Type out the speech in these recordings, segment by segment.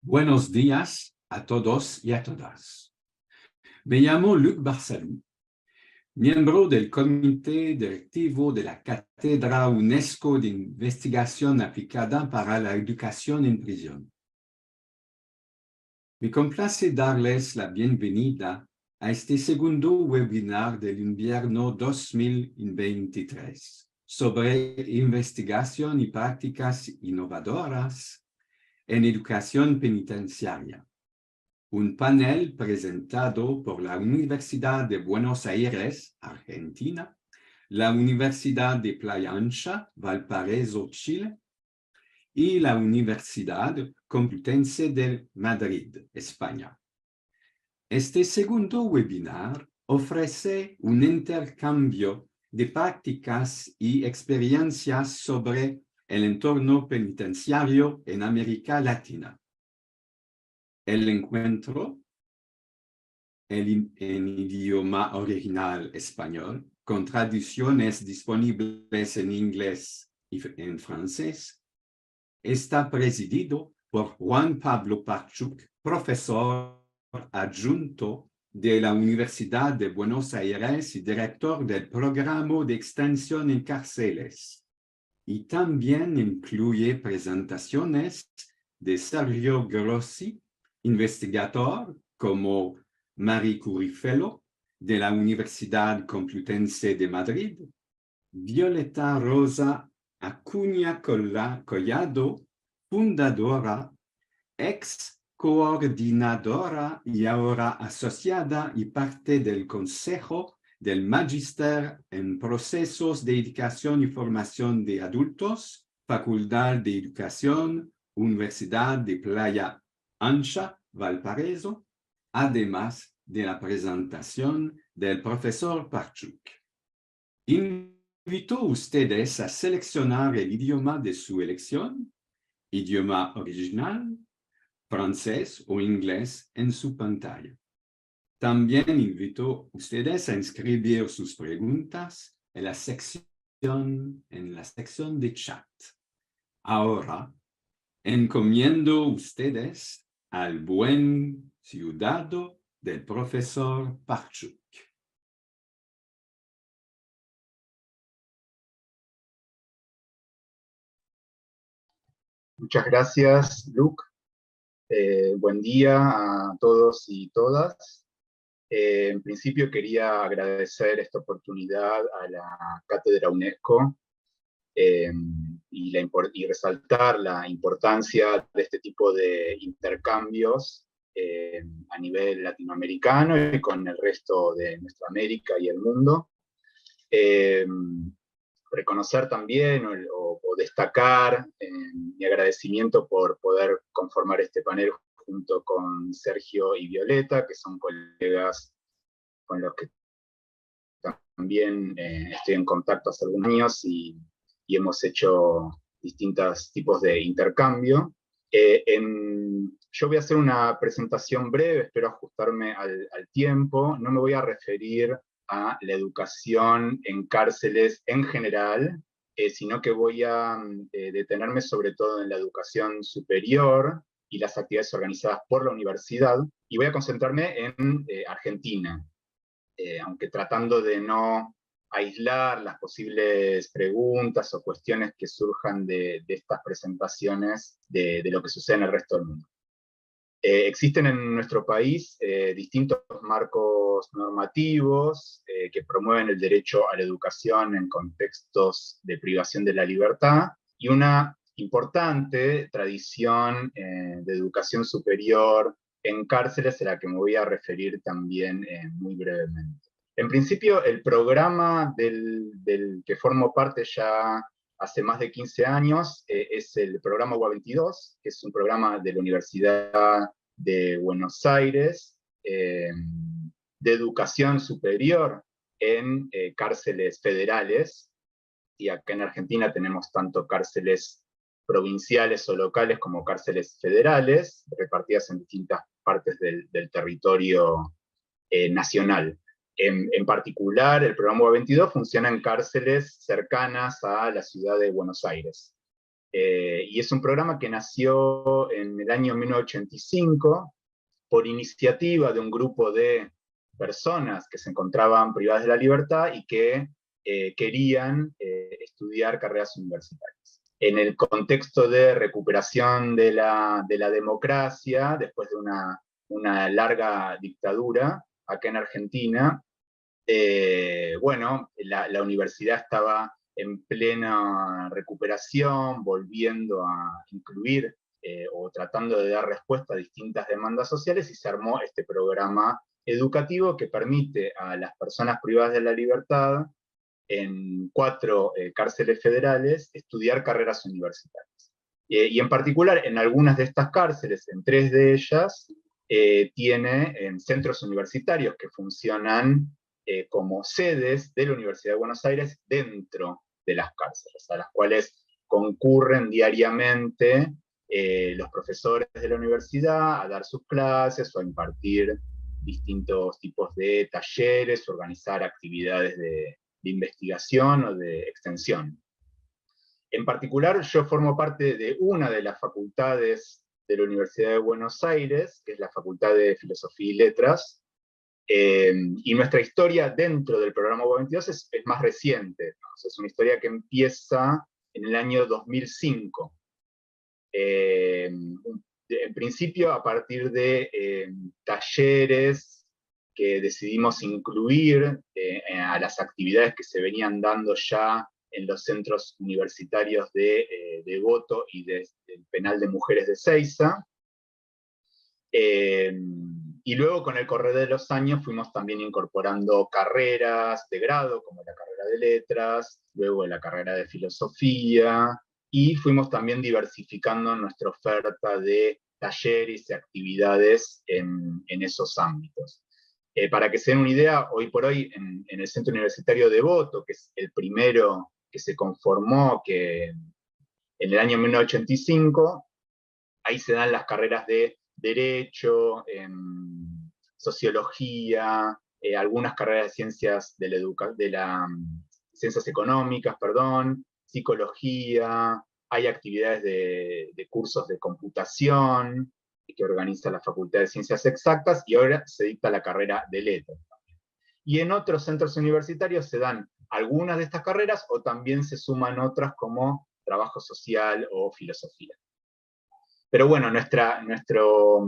Buenos días a todos y a todas. Me llamo Luc Barsalou, miembro del Comité Directivo de la Cátedra UNESCO de Investigación Aplicada para la Educación en Prisión. Me complace darles la bienvenida a este segundo webinar del invierno 2023 sobre investigación y prácticas innovadoras en educación penitenciaria. Un panel presentado por la Universidad de Buenos Aires, Argentina, la Universidad de Playa Ancha, Valparaíso, Chile, y la Universidad Complutense de Madrid, España. Este segundo webinar ofrece un intercambio de prácticas y experiencias sobre el entorno penitenciario en América Latina. El encuentro en idioma original español, con traducciones disponibles en inglés y en francés, está presidido por Juan Pablo Parchuk, profesor adjunto de la Universidad de Buenos Aires y director del programa de extensión en cárceles. Y también incluye presentaciones de Sergio Grossi, investigador como Marie Curie Fellow de la Universidad Complutense de Madrid, Violeta Rosa Acuña Collado, fundadora, ex coordinadora y ahora asociada y parte del Consejo del Magister en Procesos de Educación y Formación de Adultos, Facultad de Educación, Universidad de Playa Ancha, Valparaíso, además de la presentación del profesor Parchuk. Invito a ustedes a seleccionar el idioma de su elección, idioma original, francés o inglés en su pantalla. También invito a ustedes a inscribir sus preguntas en la sección de chat. Ahora, encomiendo a ustedes al buen cuidado del profesor Parchuk. Muchas gracias, Luc. Buen día a todos y todas. En principio quería agradecer esta oportunidad a la Cátedra UNESCO y resaltar la importancia de este tipo de intercambios a nivel latinoamericano y con el resto de nuestra América y el mundo. Reconocer también o destacar mi agradecimiento por poder conformar este panel junto con Sergio y Violeta, que son colegas con los que también estoy en contacto hace algunos años y hemos hecho distintos tipos de intercambio. Yo voy a hacer una presentación breve, espero ajustarme al tiempo. No me voy a referir a la educación en cárceles en general, sino que voy a detenerme sobre todo en la educación superior y las actividades organizadas por la universidad, y voy a concentrarme en Argentina, aunque tratando de no aislar las posibles preguntas o cuestiones que surjan de estas presentaciones de lo que sucede en el resto del mundo. Existen en nuestro país distintos marcos normativos que promueven el derecho a la educación en contextos de privación de la libertad, y una importante tradición de educación superior en cárceles, a la que me voy a referir también muy brevemente. En principio, el programa del que formo parte ya hace más de 15 años, es el programa UBA 22, que es un programa de la Universidad de Buenos Aires, de educación superior en cárceles federales, y acá en Argentina tenemos tanto cárceles provinciales o locales como cárceles federales, repartidas en distintas partes del territorio nacional. En particular, el programa UBA 22 funciona en cárceles cercanas a la ciudad de Buenos Aires. Y es un programa que nació en el año 1985 por iniciativa de un grupo de personas que se encontraban privadas de la libertad y que querían estudiar carreras universitarias. En el contexto de recuperación de la democracia, después de una larga dictadura acá en Argentina, bueno, la universidad estaba en plena recuperación, volviendo a incluir o tratando de dar respuesta a distintas demandas sociales, y se armó este programa educativo que permite a las personas privadas de la libertad en 4 cárceles federales estudiar carreras universitarias. Y en particular, en algunas de estas cárceles, en 3 de ellas, tiene centros universitarios que funcionan como sedes de la Universidad de Buenos Aires dentro de las cárceles, a las cuales concurren diariamente los profesores de la universidad a dar sus clases o a impartir distintos tipos de talleres, organizar actividades de investigación o de extensión. En particular, yo formo parte de una de las facultades de la Universidad de Buenos Aires, que es la Facultad de Filosofía y Letras, y nuestra historia dentro del programa U22 es más reciente, ¿no? Es una historia que empieza en el año 2005. En principio, a partir de talleres que decidimos incluir a las actividades que se venían dando ya en los centros universitarios de Devoto y del Penal de Mujeres de Seiza. Y luego, con el correr de los años, fuimos también incorporando carreras de grado, como la carrera de letras, luego la carrera de filosofía, y fuimos también diversificando nuestra oferta de talleres y actividades en esos ámbitos. Para que se den una idea, hoy por hoy en el Centro Universitario Devoto, que es el primero que se conformó en el año 1985, ahí se dan las carreras de Derecho, Sociología, algunas carreras de Ciencias Ciencias Económicas, perdón, Psicología, hay actividades de cursos de computación que organiza la Facultad de Ciencias Exactas, y ahora se dicta la carrera de Letras. Y en otros centros universitarios se dan algunas de estas carreras, o también se suman otras como Trabajo Social o Filosofía. Pero bueno, nuestro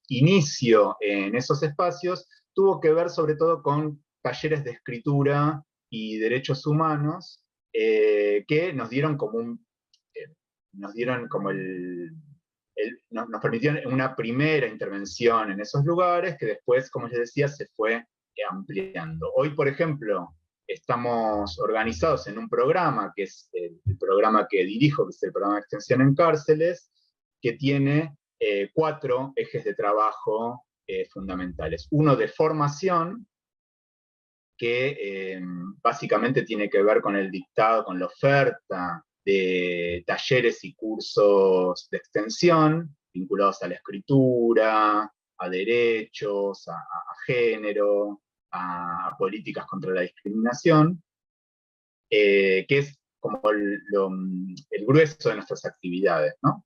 inicio en esos espacios tuvo que ver sobre todo con talleres de escritura y derechos humanos que nos dieron como nos permitieron una primera intervención en esos lugares, que después, como les decía, se fue ampliando. Hoy, por ejemplo, estamos organizados en un programa, que es el programa que dirijo, que es el programa de extensión en cárceles, que tiene 4 ejes de trabajo fundamentales. Uno de formación, que básicamente tiene que ver con el dictado, con la oferta de talleres y cursos de extensión vinculados a la escritura, a derechos, a género, a políticas contra la discriminación, que es como el grueso de nuestras actividades, ¿no?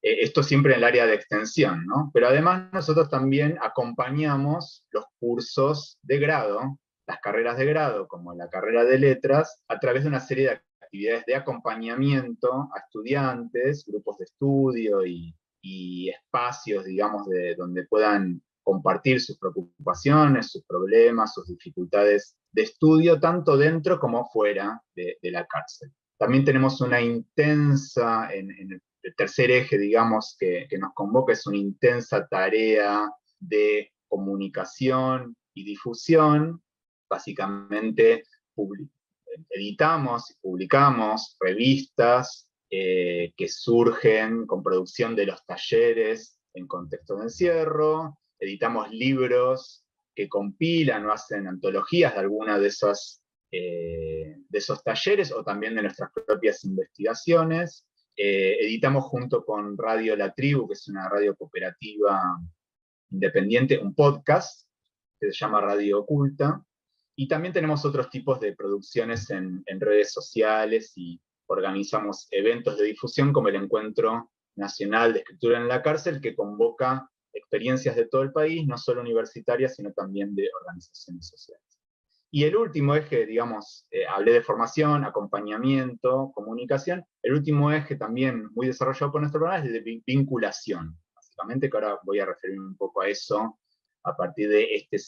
Esto siempre en el área de extensión, ¿no? Pero además nosotros también acompañamos los cursos de grado, las carreras de grado, como la carrera de letras, a través de una serie de actividades de acompañamiento a estudiantes, grupos de estudio y espacios, digamos, donde puedan compartir sus preocupaciones, sus problemas, sus dificultades de estudio, tanto dentro como fuera de la cárcel. También tenemos una intensa, en el tercer eje, digamos, que nos convoca, es una intensa tarea de comunicación y difusión. Básicamente editamos y publicamos revistas que surgen con producción de los talleres en contexto de encierro, editamos libros que compilan o hacen antologías de alguna de esos talleres, o también de nuestras propias investigaciones. Editamos junto con Radio La Tribu, que es una radio cooperativa independiente, un podcast que se llama Radio Oculta. Y también tenemos otros tipos de producciones en redes sociales y organizamos eventos de difusión como el Encuentro Nacional de Escritura en la Cárcel, que convoca experiencias de todo el país, no solo universitarias, sino también de organizaciones sociales. Y el último eje, digamos, hablé de formación, acompañamiento, comunicación. El último eje también muy desarrollado por nuestro programa es el de vinculación, básicamente, que ahora voy a referirme un poco a eso a partir de este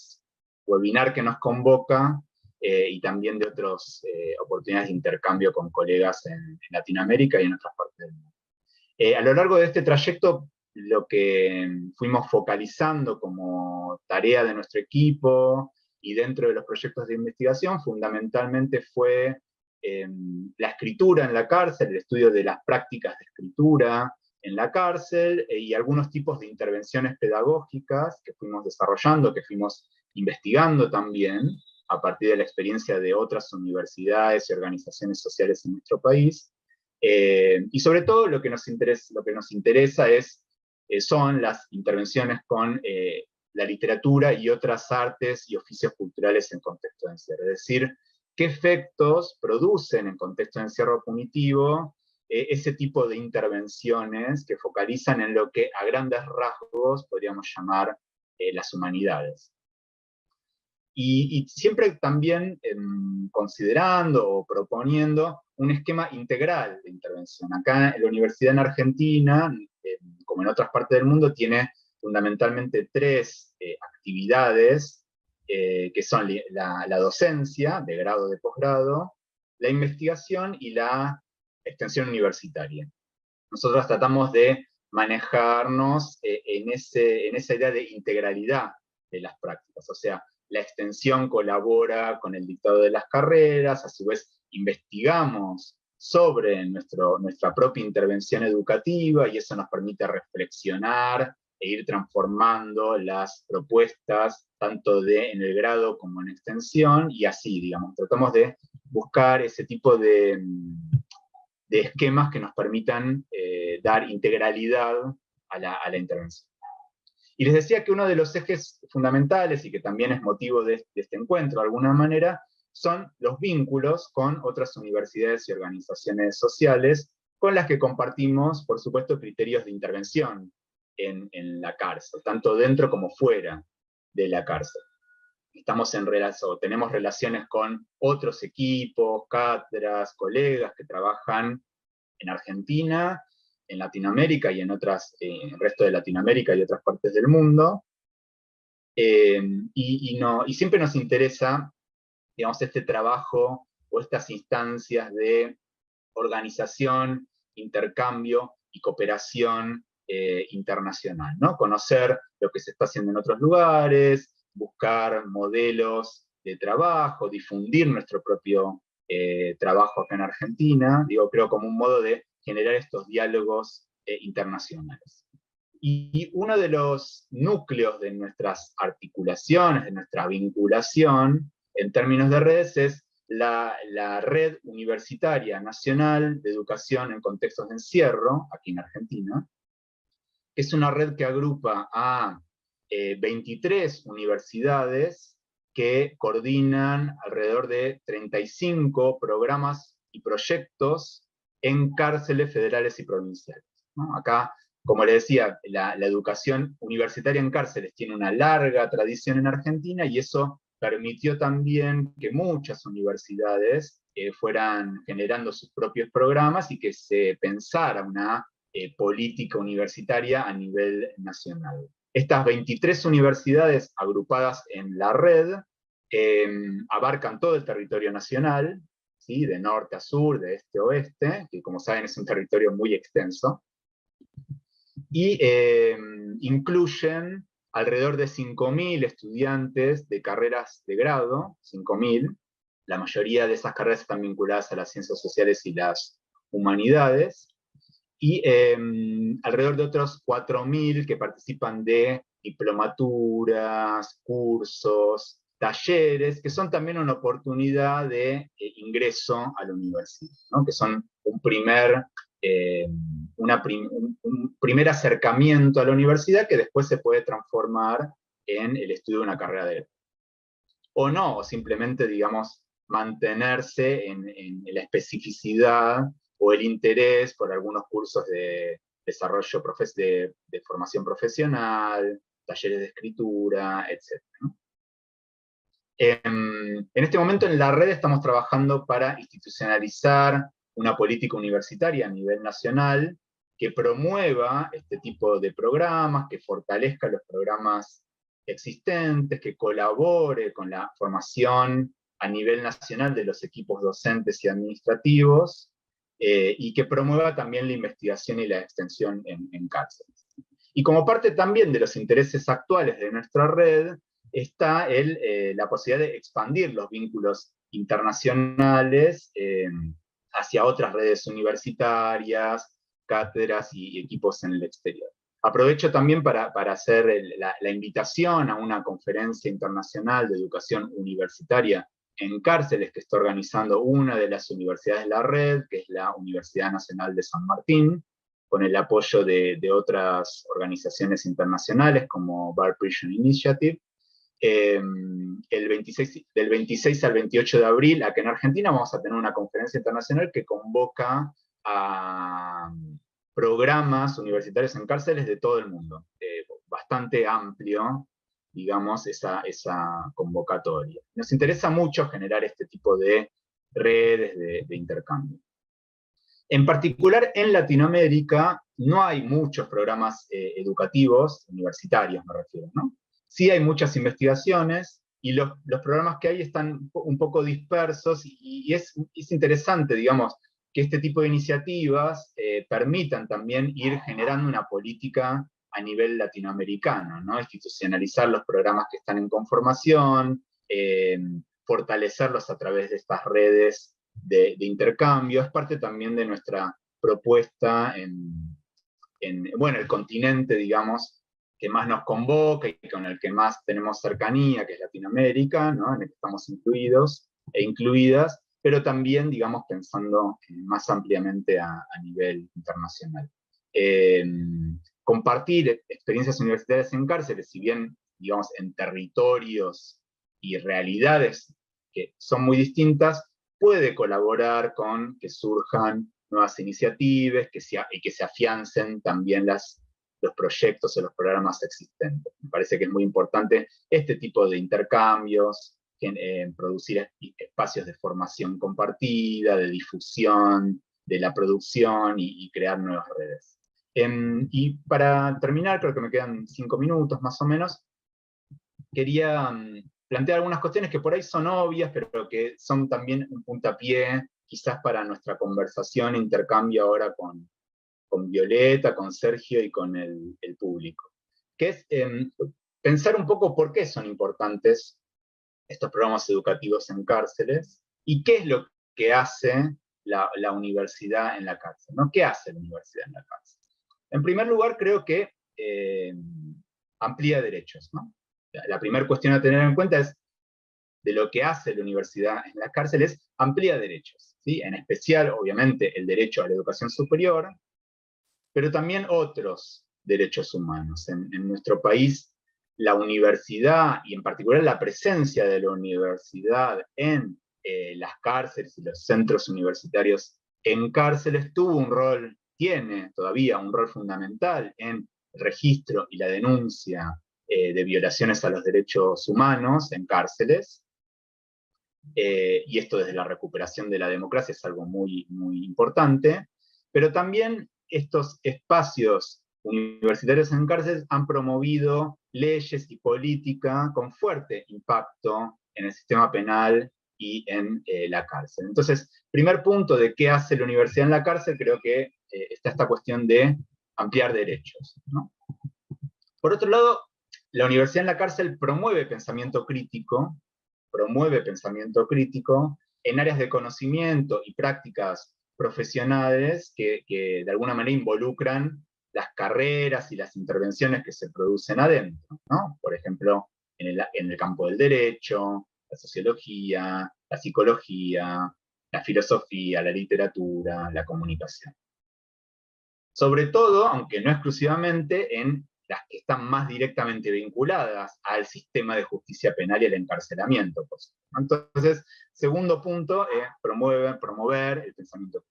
webinar que nos convoca y también de otras oportunidades de intercambio con colegas en Latinoamérica y en otras partes del mundo. A lo largo de este trayecto, lo que fuimos focalizando como tarea de nuestro equipo y dentro de los proyectos de investigación, fundamentalmente fue la escritura en la cárcel, el estudio de las prácticas de escritura en la cárcel y algunos tipos de intervenciones pedagógicas que fuimos desarrollando, que fuimos investigando también a partir de la experiencia de otras universidades y organizaciones sociales en nuestro país. Y sobre todo lo que nos interesa son las intervenciones con la literatura y otras artes y oficios culturales en contexto de encierro. Es decir, qué efectos producen en contexto de encierro punitivo ese tipo de intervenciones que focalizan en lo que a grandes rasgos podríamos llamar las humanidades. Y siempre también considerando o proponiendo un esquema integral de intervención. Acá en la universidad en Argentina, como en otras partes del mundo, tiene fundamentalmente tres actividades, que son la docencia, de grado o de posgrado, la investigación y la extensión universitaria. Nosotros tratamos de manejarnos en esa idea de integralidad de las prácticas, o sea, la extensión colabora con el dictado de las carreras, a su vez investigamos sobre nuestra propia intervención educativa y eso nos permite reflexionar e ir transformando las propuestas tanto en el grado como en extensión y así, digamos, tratamos de buscar ese tipo de esquemas que nos permitan dar integralidad a la intervención. Y les decía que uno de los ejes fundamentales, y que también es motivo de este encuentro de alguna manera, son los vínculos con otras universidades y organizaciones sociales, con las que compartimos, por supuesto, criterios de intervención en la cárcel, tanto dentro como fuera de la cárcel. Tenemos relaciones con otros equipos, cátedras, colegas que trabajan en Argentina, en Latinoamérica y en el resto de Latinoamérica y otras partes del mundo. Y siempre nos interesa, digamos, este trabajo o estas instancias de organización, intercambio y cooperación internacional, ¿no? Conocer lo que se está haciendo en otros lugares, buscar modelos de trabajo, difundir nuestro propio trabajo acá en Argentina, creo como un modo de generar estos diálogos internacionales. Y uno de los núcleos de nuestras articulaciones, de nuestra vinculación, en términos de redes, es la Red Universitaria Nacional de Educación en Contextos de Encierro, aquí en Argentina, que es una red que agrupa a 23 universidades que coordinan alrededor de 35 programas y proyectos en cárceles federales y provinciales, ¿no? Acá, como les decía, la educación universitaria en cárceles tiene una larga tradición en Argentina y eso permitió también que muchas universidades fueran generando sus propios programas y que se pensara una política universitaria a nivel nacional. Estas 23 universidades agrupadas en la red abarcan todo el territorio nacional, ¿sí? De norte a sur, de este a oeste, que como saben es un territorio muy extenso, y incluyen alrededor de 5.000 estudiantes de carreras de grado, 5.000, la mayoría de esas carreras están vinculadas a las ciencias sociales y las humanidades, y alrededor de otros 4.000 que participan de diplomaturas, cursos, talleres, que son también una oportunidad de ingreso a la universidad, ¿no? Que son un primer acercamiento a la universidad que después se puede transformar en el estudio de una carrera de grado. O no, o simplemente, digamos, mantenerse en la especificidad o el interés por algunos cursos de desarrollo de formación profesional, talleres de escritura, etc. ¿no? En este momento en la red estamos trabajando para institucionalizar una política universitaria a nivel nacional que promueva este tipo de programas, que fortalezca los programas existentes, que colabore con la formación a nivel nacional de los equipos docentes y administrativos, y que promueva también la investigación y la extensión en cárceles. Y como parte también de los intereses actuales de nuestra red, está la posibilidad de expandir los vínculos internacionales hacia otras redes universitarias, cátedras y equipos en el exterior. Aprovecho también para hacer la invitación a una conferencia internacional de educación universitaria en cárceles que está organizando una de las universidades de la red, que es la Universidad Nacional de San Martín, con el apoyo de otras organizaciones internacionales como Bar Prison Initiative. Del 26 al 28 de abril, acá en Argentina, vamos a tener una conferencia internacional que convoca a programas universitarios en cárceles de todo el mundo. Bastante amplio, digamos, esa convocatoria. Nos interesa mucho generar este tipo de redes de intercambio. En particular, en Latinoamérica no hay muchos programas educativos, universitarios me refiero, ¿no? Sí hay muchas investigaciones, y los programas que hay están un poco dispersos, y es interesante, digamos, que este tipo de iniciativas permitan también ir generando una política a nivel latinoamericano, ¿no? Institucionalizar los programas que están en conformación, fortalecerlos a través de estas redes de intercambio. Es parte también de nuestra propuesta en el continente, digamos, que más nos convoca y con el que más tenemos cercanía, que es Latinoamérica, ¿no? En el que estamos incluidos e incluidas, pero también, digamos, pensando más ampliamente a nivel internacional. Compartir experiencias universitarias en cárceles, si bien, digamos, en territorios y realidades que son muy distintas, puede colaborar con que surjan nuevas iniciativas y que se afiancen también los proyectos o los programas existentes. Me parece que es muy importante este tipo de intercambios, producir espacios de formación compartida, de difusión, de la producción y crear nuevas redes. Y para terminar, creo que me quedan 5 minutos más o menos, quería plantear algunas cuestiones que por ahí son obvias, pero que son también un puntapié quizás para nuestra conversación e intercambio ahora con Violeta, con Sergio y con el público, que es pensar un poco por qué son importantes estos programas educativos en cárceles y qué es lo que hace la universidad en la cárcel, ¿no? ¿Qué hace la universidad en la cárcel? En primer lugar, creo que amplía derechos, ¿no? La primera cuestión a tener en cuenta es de lo que hace la universidad en la cárcel es amplía derechos, ¿sí? En especial, obviamente, el derecho a la educación superior, pero también otros derechos humanos. En nuestro país, la universidad, y en particular la presencia de la universidad en las cárceles y los centros universitarios en cárceles, tiene todavía un rol fundamental en el registro y la denuncia de violaciones a los derechos humanos en cárceles, y esto desde la recuperación de la democracia es algo muy, muy importante, pero también estos espacios universitarios en cárceles han promovido leyes y política con fuerte impacto en el sistema penal y en la cárcel. Entonces, primer punto de qué hace la universidad en la cárcel, creo que está esta cuestión de ampliar derechos, ¿no? Por otro lado, la universidad en la cárcel promueve pensamiento crítico en áreas de conocimiento y prácticas profesionales que de alguna manera involucran las carreras y las intervenciones que se producen adentro, ¿no? Por ejemplo, en el campo del derecho, la sociología, la psicología, la filosofía, la literatura, la comunicación. Sobre todo, aunque no exclusivamente, en las que están más directamente vinculadas al sistema de justicia penal y al encarcelamiento. Entonces, segundo punto, promover el pensamiento.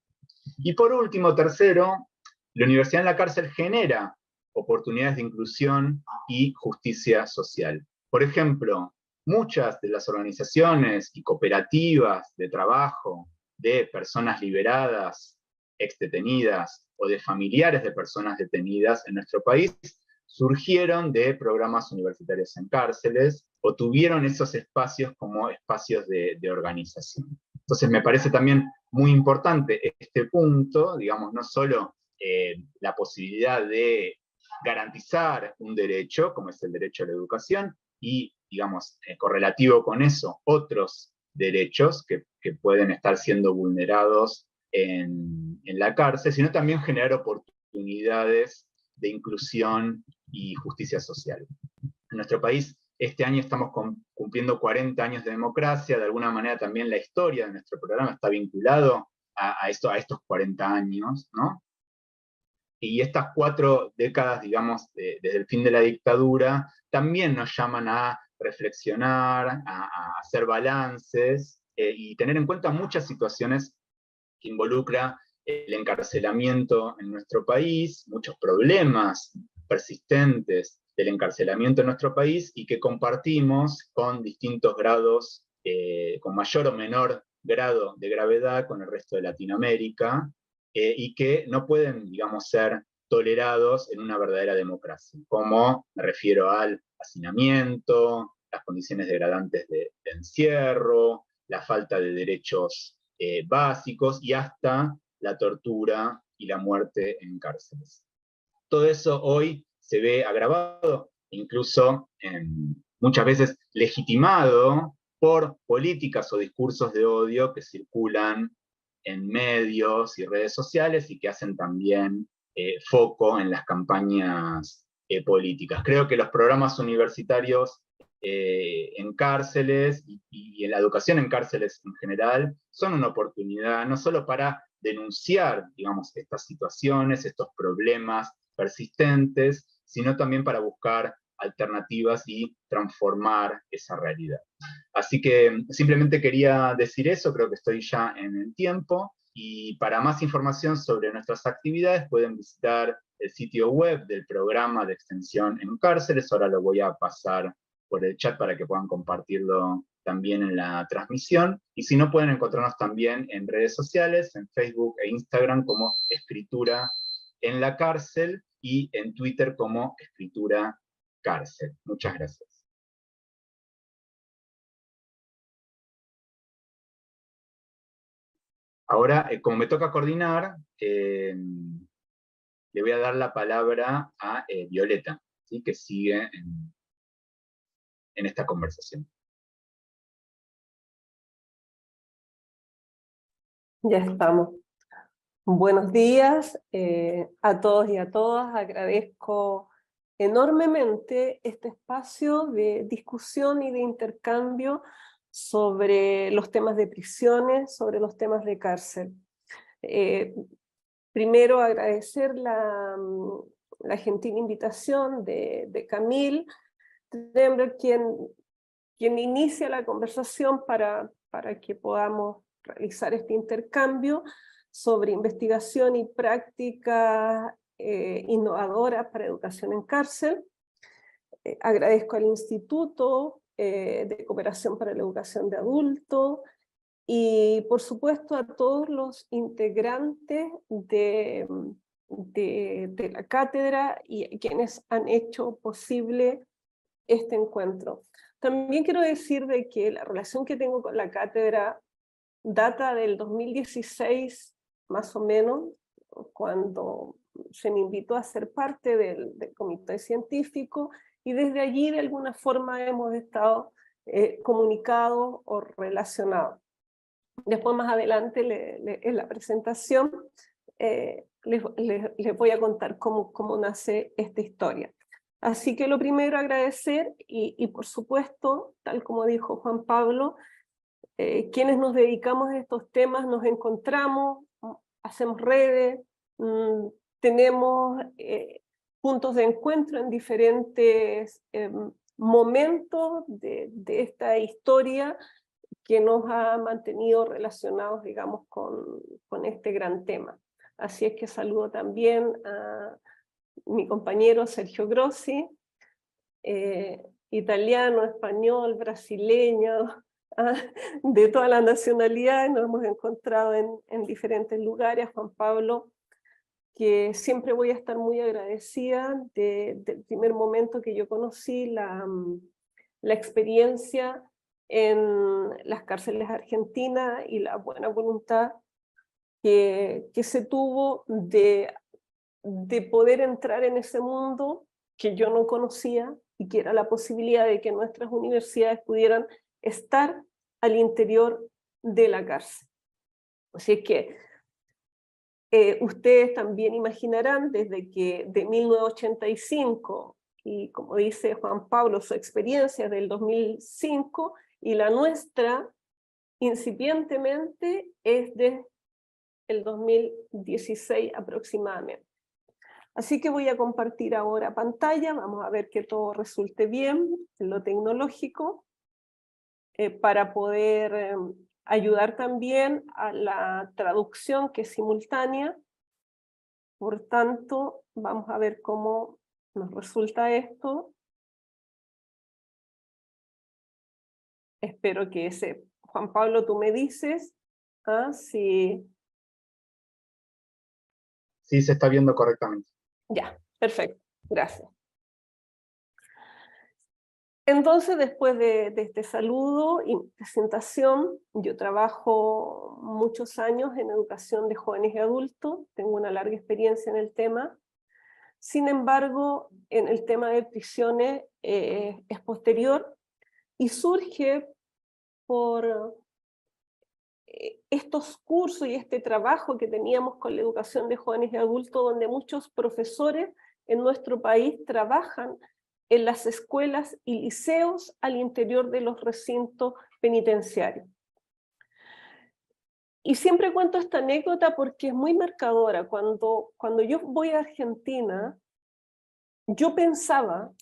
Y por último, tercero, la universidad en la cárcel genera oportunidades de inclusión y justicia social. Por ejemplo, muchas de las organizaciones y cooperativas de trabajo de personas liberadas, exdetenidas o de familiares de personas detenidas en nuestro país surgieron de programas universitarios en cárceles o tuvieron esos espacios como espacios de organización. Entonces me parece también muy importante este punto, digamos, no solo la posibilidad de garantizar un derecho, como es el derecho a la educación, y, digamos, correlativo con eso, otros derechos que pueden estar siendo vulnerados en la cárcel, sino también generar oportunidades de inclusión y justicia social. En nuestro país, este año estamos cumpliendo 40 años de democracia, de alguna manera también la historia de nuestro programa está vinculado a estos 40 años, ¿no? Y estas 4 décadas, digamos, desde el fin de la dictadura, también nos llaman a reflexionar, a hacer balances y tener en cuenta muchas situaciones que involucra el encarcelamiento en nuestro país, muchos problemas persistentes del encarcelamiento en nuestro país y que compartimos con distintos grados, con mayor o menor grado de gravedad con el resto de Latinoamérica, y que no pueden, digamos, ser tolerados en una verdadera democracia, como me refiero al hacinamiento, las condiciones degradantes de encierro, la falta de derechos básicos y hasta la tortura y la muerte en cárceles. Todo eso hoy se ve agravado, incluso muchas veces legitimado por políticas o discursos de odio que circulan en medios y redes sociales y que hacen también foco en las campañas políticas. Creo que los programas universitarios en cárceles y en la educación en cárceles en general son una oportunidad no solo para denunciar, digamos, estas situaciones, estos problemas persistentes, sino también para buscar alternativas y transformar esa realidad. Así que simplemente quería decir eso, creo que estoy ya en el tiempo, y para más información sobre nuestras actividades pueden visitar el sitio web del programa de extensión en cárceles, ahora lo voy a pasar por el chat para que puedan compartirlo también en la transmisión, y si no pueden encontrarnos también en redes sociales, en Facebook e Instagram como Escritura en la Cárcel, y en Twitter como Escritura Cárcel. Muchas gracias. Ahora, como me toca coordinar, le voy a dar la palabra a Violeta, ¿sí? Que sigue en esta conversación. Ya estamos. Buenos días a todos y a todas. Agradezco enormemente este espacio de discusión y de intercambio sobre los temas de prisiones, sobre los temas de cárcel. Primero agradecer la gentil invitación de Camille Tremblay, quien inicia la conversación para que podamos realizar este intercambio sobre investigación y prácticas innovadoras para educación en cárcel. Agradezco al Instituto de Cooperación para la Educación de Adultos y por supuesto a todos los integrantes de la cátedra y a quienes han hecho posible este encuentro. También quiero decir de que la relación que tengo con la cátedra data del 2016, más o menos, cuando se me invitó a ser parte del comité científico, y desde allí de alguna forma hemos estado comunicados o relacionados. Después más adelante en la presentación les voy a contar cómo nace esta historia. Así que lo primero agradecer y por supuesto, tal como dijo Juan Pablo, quienes nos dedicamos a estos temas nos encontramos, hacemos redes, tenemos puntos de encuentro en diferentes momentos de esta historia que nos ha mantenido relacionados, digamos, con este gran tema. Así es que saludo también a mi compañero Sergio Grossi, italiano, español, brasileño, de todas las nacionalidades. Nos hemos encontrado en diferentes lugares. Juan Pablo, que siempre voy a estar muy agradecida del primer momento que yo conocí la experiencia en las cárceles argentinas y la buena voluntad que se tuvo de poder entrar en ese mundo que yo no conocía y que era la posibilidad de que nuestras universidades pudieran estar al interior de la cárcel. Así es que ustedes también imaginarán desde que de 1985, y como dice Juan Pablo, su experiencia del 2005, y la nuestra incipientemente es de el 2016 aproximadamente. Así que voy a compartir ahora pantalla, vamos a ver que todo resulte bien en lo tecnológico, para poder ayudar también a la traducción que es simultánea. Por tanto, vamos a ver cómo nos resulta esto. Espero que Juan Pablo, tú me dices, si... Sí, se está viendo correctamente. Ya, perfecto, gracias. Entonces, después de este saludo y presentación, yo trabajo muchos años en educación de jóvenes y adultos, tengo una larga experiencia en el tema. Sin embargo, en el tema de prisiones es posterior y surge por estos cursos y este trabajo que teníamos con la educación de jóvenes y adultos, donde muchos profesores en nuestro país trabajan en las escuelas y liceos al interior de los recintos penitenciarios. Y siempre cuento esta anécdota porque es muy marcadora. Cuando yo voy a Argentina, yo pensaba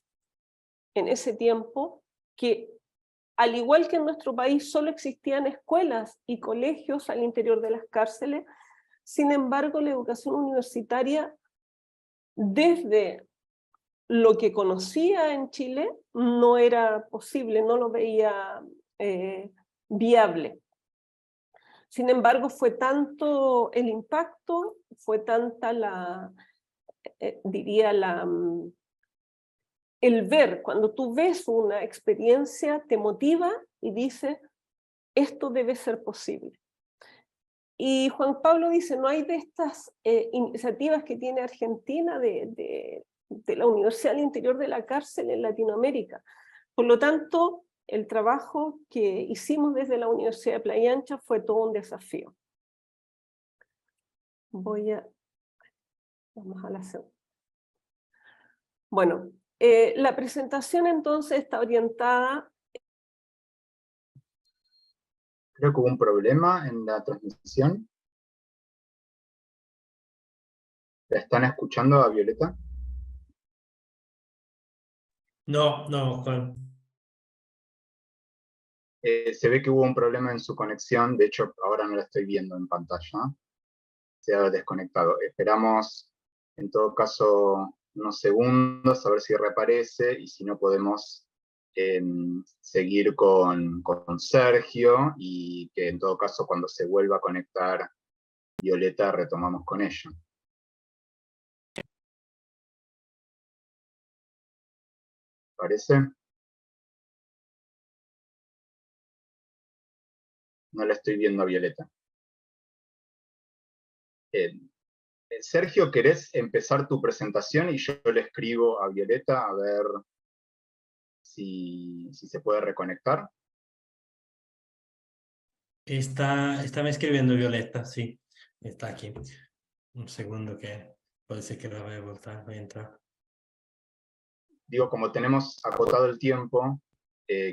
en ese tiempo que al igual que en nuestro país solo existían escuelas y colegios al interior de las cárceles, sin embargo la educación universitaria, desde lo que conocía en Chile, no era posible, no lo veía viable. Sin embargo, fue tanto el impacto, fue tanta el ver, cuando tú ves una experiencia, te motiva y dices, esto debe ser posible. Y Juan Pablo dice, no hay de estas iniciativas que tiene Argentina de la Universidad al interior de la cárcel en Latinoamérica. Por lo tanto, el trabajo que hicimos desde la Universidad de Playa Ancha fue todo un desafío. Vamos a la segunda. Bueno, la presentación entonces está orientada... Creo que hubo un problema en la transmisión. ¿La están escuchando a Violeta? No, Juan. Se ve que hubo un problema en su conexión, de hecho ahora no la estoy viendo en pantalla. Se ha desconectado. Esperamos en todo caso unos segundos a ver si reaparece y si no podemos seguir con Sergio y que en todo caso cuando se vuelva a conectar Violeta retomamos con ella. ¿Parece? No la estoy viendo a Violeta. Sergio, ¿querés empezar tu presentación y yo le escribo a Violeta a ver si se puede reconectar? Está me escribiendo Violeta, sí. Está aquí. Un segundo que puede ser que la voy a voltar, voy a entrar. Digo, como tenemos acotado el tiempo,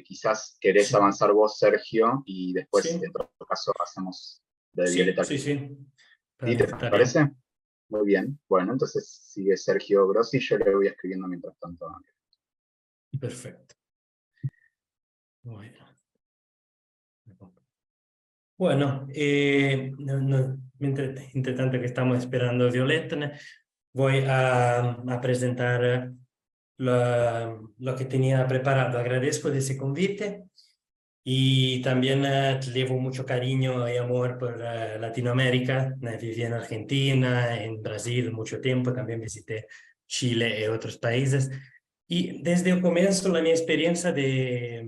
quizás querés Sí. avanzar vos, Sergio, y después, Sí. en todo caso, hacemos lo de Sí, Violeta. sí. ¿Sí? Para ¿Te mí está parece? bien. Muy bien. Bueno, entonces sigue Sergio Grossi, yo le voy escribiendo mientras tanto. Perfecto. Bueno. Bueno, entre tanto que estamos esperando a Violeta, voy a presentar lo que tenía preparado. Agradezco de ese convite y también llevo mucho cariño y amor por Latinoamérica. Viví en Argentina, en Brasil mucho tiempo, también visité Chile y otros países. Y desde el comienzo la mi experiencia de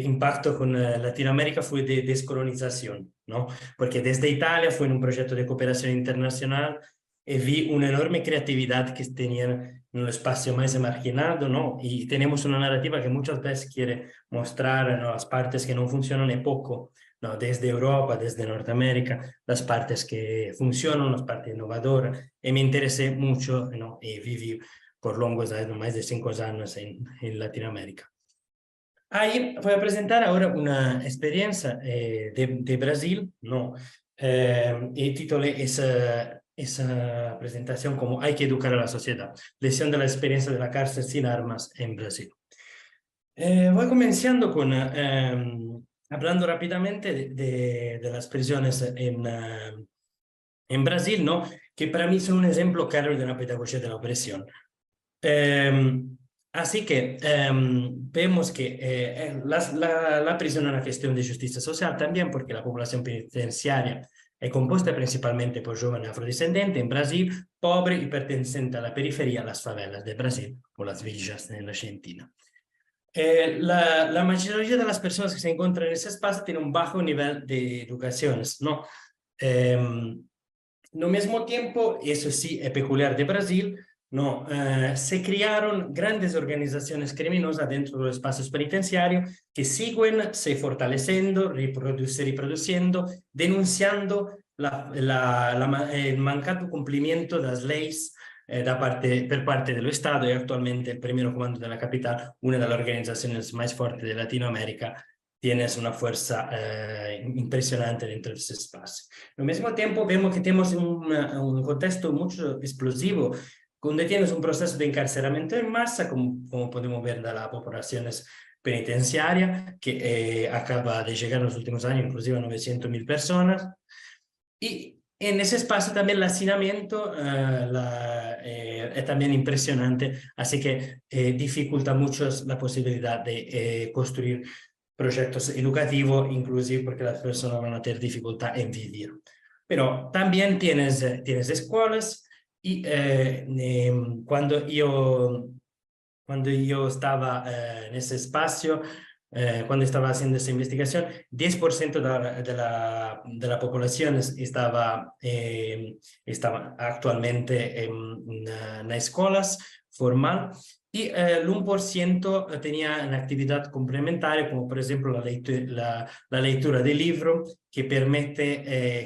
impacto con Latinoamérica fue de descolonización, ¿no? Porque desde Italia fue en un proyecto de cooperación internacional y vi una enorme creatividad que tenían en el espacio más marginado, ¿no? Y tenemos una narrativa que muchas veces quiere mostrar, ¿no?, las partes que no funcionan y poco, ¿no? Desde Europa, desde Norteamérica, las partes que funcionan, las partes innovadoras. Y me interesé mucho, ¿no? Y viví por longos años, más de 5 años en Latinoamérica. Ahí voy a presentar ahora una experiencia de Brasil, ¿no? Y titulé esa presentación como Hay que educar a la sociedad, lección de la experiencia de la cárcel sin armas en Brasil. Voy comenzando con, hablando rápidamente de las prisiones en Brasil, ¿no? Que para mí son un ejemplo claro de una pedagogía de la opresión. Así que vemos que la prisión es una cuestión de justicia social también, porque la población penitenciaria es compuesta principalmente por jóvenes afrodescendientes en Brasil, pobre y perteneciente a la periferia, las favelas de Brasil o las villas en Argentina. La mayoría de las personas que se encuentran en ese espacio tienen un bajo nivel de educación, ¿no? Al mismo tiempo, eso sí es peculiar de Brasil, ¿no? Se crearon grandes organizaciones criminosas dentro de los espacios penitenciarios que siguen se fortaleciendo, reproduciendo, denunciando el mancado cumplimiento de las leyes per parte dello Stato, y actualmente el primer comando de la capital, una de las organizaciones más fuertes de Latinoamérica, tienes una fuerza impresionante dentro de ese espacio. Al mismo tiempo vemos que tenemos un contexto mucho explosivo, donde tienes un proceso de encarcelamiento en masa, como podemos ver de las poblaciones penitenciarias, que acaba de llegar en los últimos años inclusive a 900.000 personas. Y en ese espacio también el hacinamiento es también impresionante, así que dificulta mucho la posibilidad de construir proyectos educativos, inclusive porque las personas van a tener dificultad en vivir. Pero también tienes escuelas y cuando yo estaba en ese espacio, cuando estaba haciendo esa investigación, 10% de la población estaba actualmente en escuelas formal y el 1% tenía una actividad complementaria, como por ejemplo la lectura de libros que permite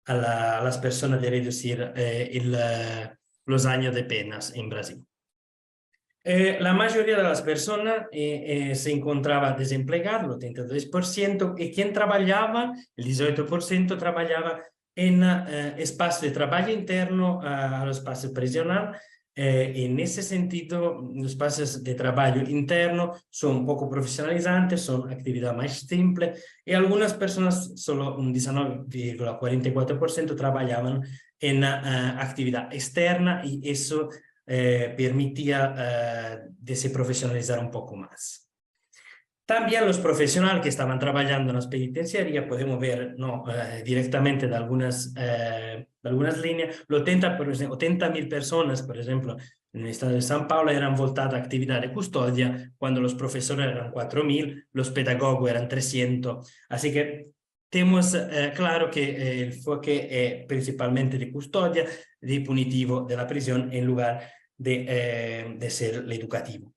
a las personas de reducir los años de penas en Brasil. La mayoría de las personas se encontraba desempleadas, el 82%, y quien trabajaba, el 18%, trabajaba en espacio de trabajo interno al espacio prisional. En ese sentido, los espacios de trabajo interno son un poco profesionalizantes, son actividad más simple, y algunas personas, solo un 19,44%, trabajaban en actividad externa, y eso permitía profesionalizar un poco más. También los profesionales que estaban trabajando en las penitenciarías, podemos ver, ¿no?, directamente de algunas líneas, 80.000 personas, por ejemplo, en el estado de São Paulo eran voltadas a actividad de custodia, cuando los profesores eran 4.000, los pedagogos eran 300. Así que tenemos claro que el enfoque es principalmente de custodia, de punitivo de la prisión, en lugar de ser el educativo.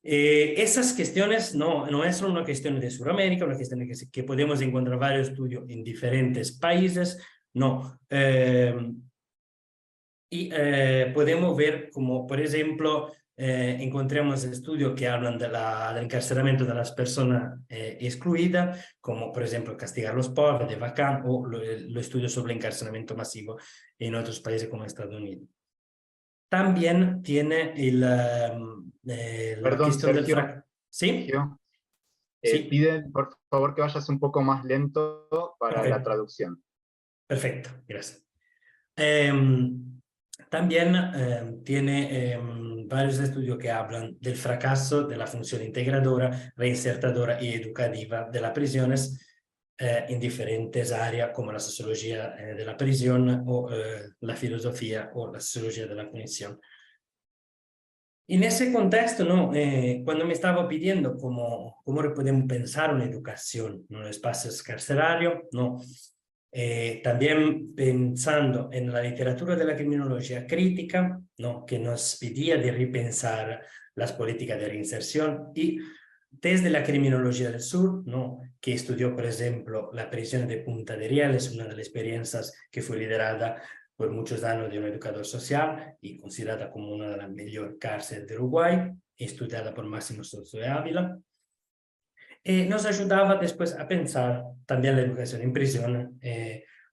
Esas cuestiones no es solo una cuestión de Sudamérica, una cuestión que podemos encontrar varios estudios en diferentes países, no. Podemos ver como, por ejemplo, encontramos estudios que hablan del encarcelamiento de las personas excluidas, como por ejemplo castigar a los pobres de Vacan, o los estudios sobre el encarcelamiento masivo en otros países como Estados Unidos. También tiene la Perdón, cuestión Sergio, del... ¿Sí? Sergio, Sí. Piden, por favor, que vayas un poco más lento para la traducción. Perfecto, gracias. También tiene varios estudios que hablan del fracaso de la función integradora, reinsertadora y educativa de las prisiones en diferentes áreas como la sociología de la prisión o la filosofía o la sociología de la punición. En ese contexto, ¿no? Cuando me estaba pidiendo cómo podemos pensar una educación en los espacios carcelarios, ¿no? También pensando en la literatura de la criminología crítica, ¿no? Que nos pedía de repensar las políticas de reinserción, y desde la criminología del sur, ¿no? Que estudió, por ejemplo, la prisión de Punta de Rieles, una de las experiencias que fue liderada por muchos años de un educador social y considerada como una de las mejores cárceles de Uruguay, estudiada por Máximo Soto de Ávila. Nos ayudaba después a pensar también la educación en prisión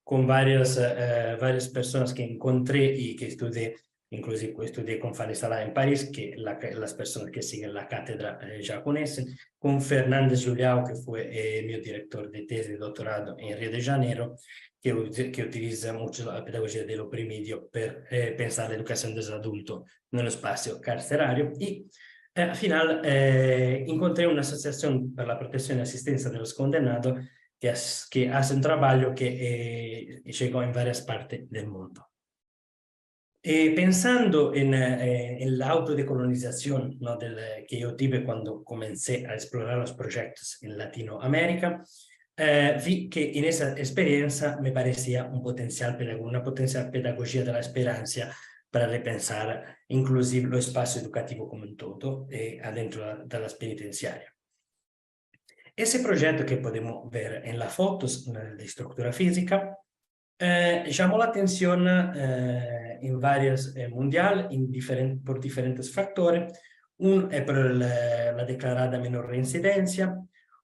con varias personas que encontré y que estudié, inclusive estudié con Fanny Salá en París, que las personas que siguen la cátedra ya conocen, con Fernández Julião, que fue mi director de tesis de doctorado en Río de Janeiro, que utiliza mucho la pedagogía del oprimido para pensar la educación de los adultos en el espacio carcerario. Y al final encontré una asociación para la protección y asistencia de los condenados que hace un trabajo que llegó en varias partes del mundo. Pensando en la autodecolonización, ¿no? Que yo tuve cuando comencé a explorar los proyectos en Latinoamérica, vi que en esa experiencia me parecía una potencial pedagogía de la esperanza para repensar inclusive lo espacio educativo como un todo adentro de las penitenciarias. Ese proyecto que podemos ver en las fotos de estructura física llamó la atención en varios mundial por diferentes factores. Uno es por la declarada menor reincidencia,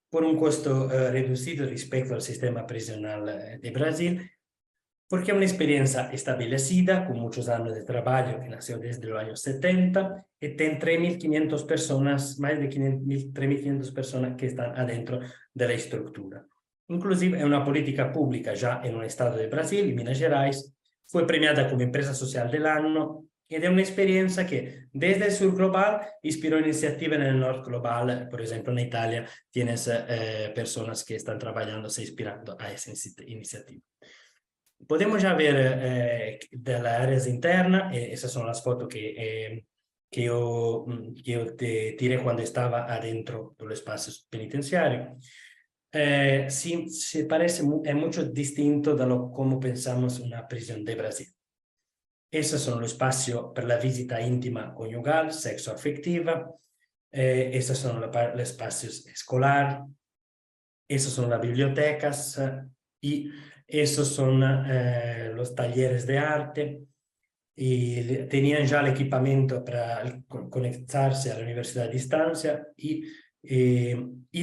por un costo reducido respecto al sistema prisional de Brasil, porque es una experiencia establecida con muchos años de trabajo que nació desde los años 70 y tiene 3.500 personas, más de 3.500 personas que están adentro de la estructura. Inclusive es una política pública ya en un estado de Brasil, en Minas Gerais, fue premiada como empresa social del año y es una experiencia que desde el sur global inspiró iniciativas en el norte global. Por ejemplo, en Italia tienes personas que están trabajando, se inspirando a esa iniciativa. Podemos ya ver de las áreas internas, esas son las fotos que yo te tiré cuando estaba adentro del espacio penitenciario. Sí, se parece, es mucho distinto de cómo pensamos una prisión de Brasil. Esos son los espacios para la visita íntima conyugal, sexoafectiva. Esos son los espacios escolar. Esos son las bibliotecas y esos son los talleres de arte. Y tenían ya el equipamiento para conectarse a la universidad a distancia y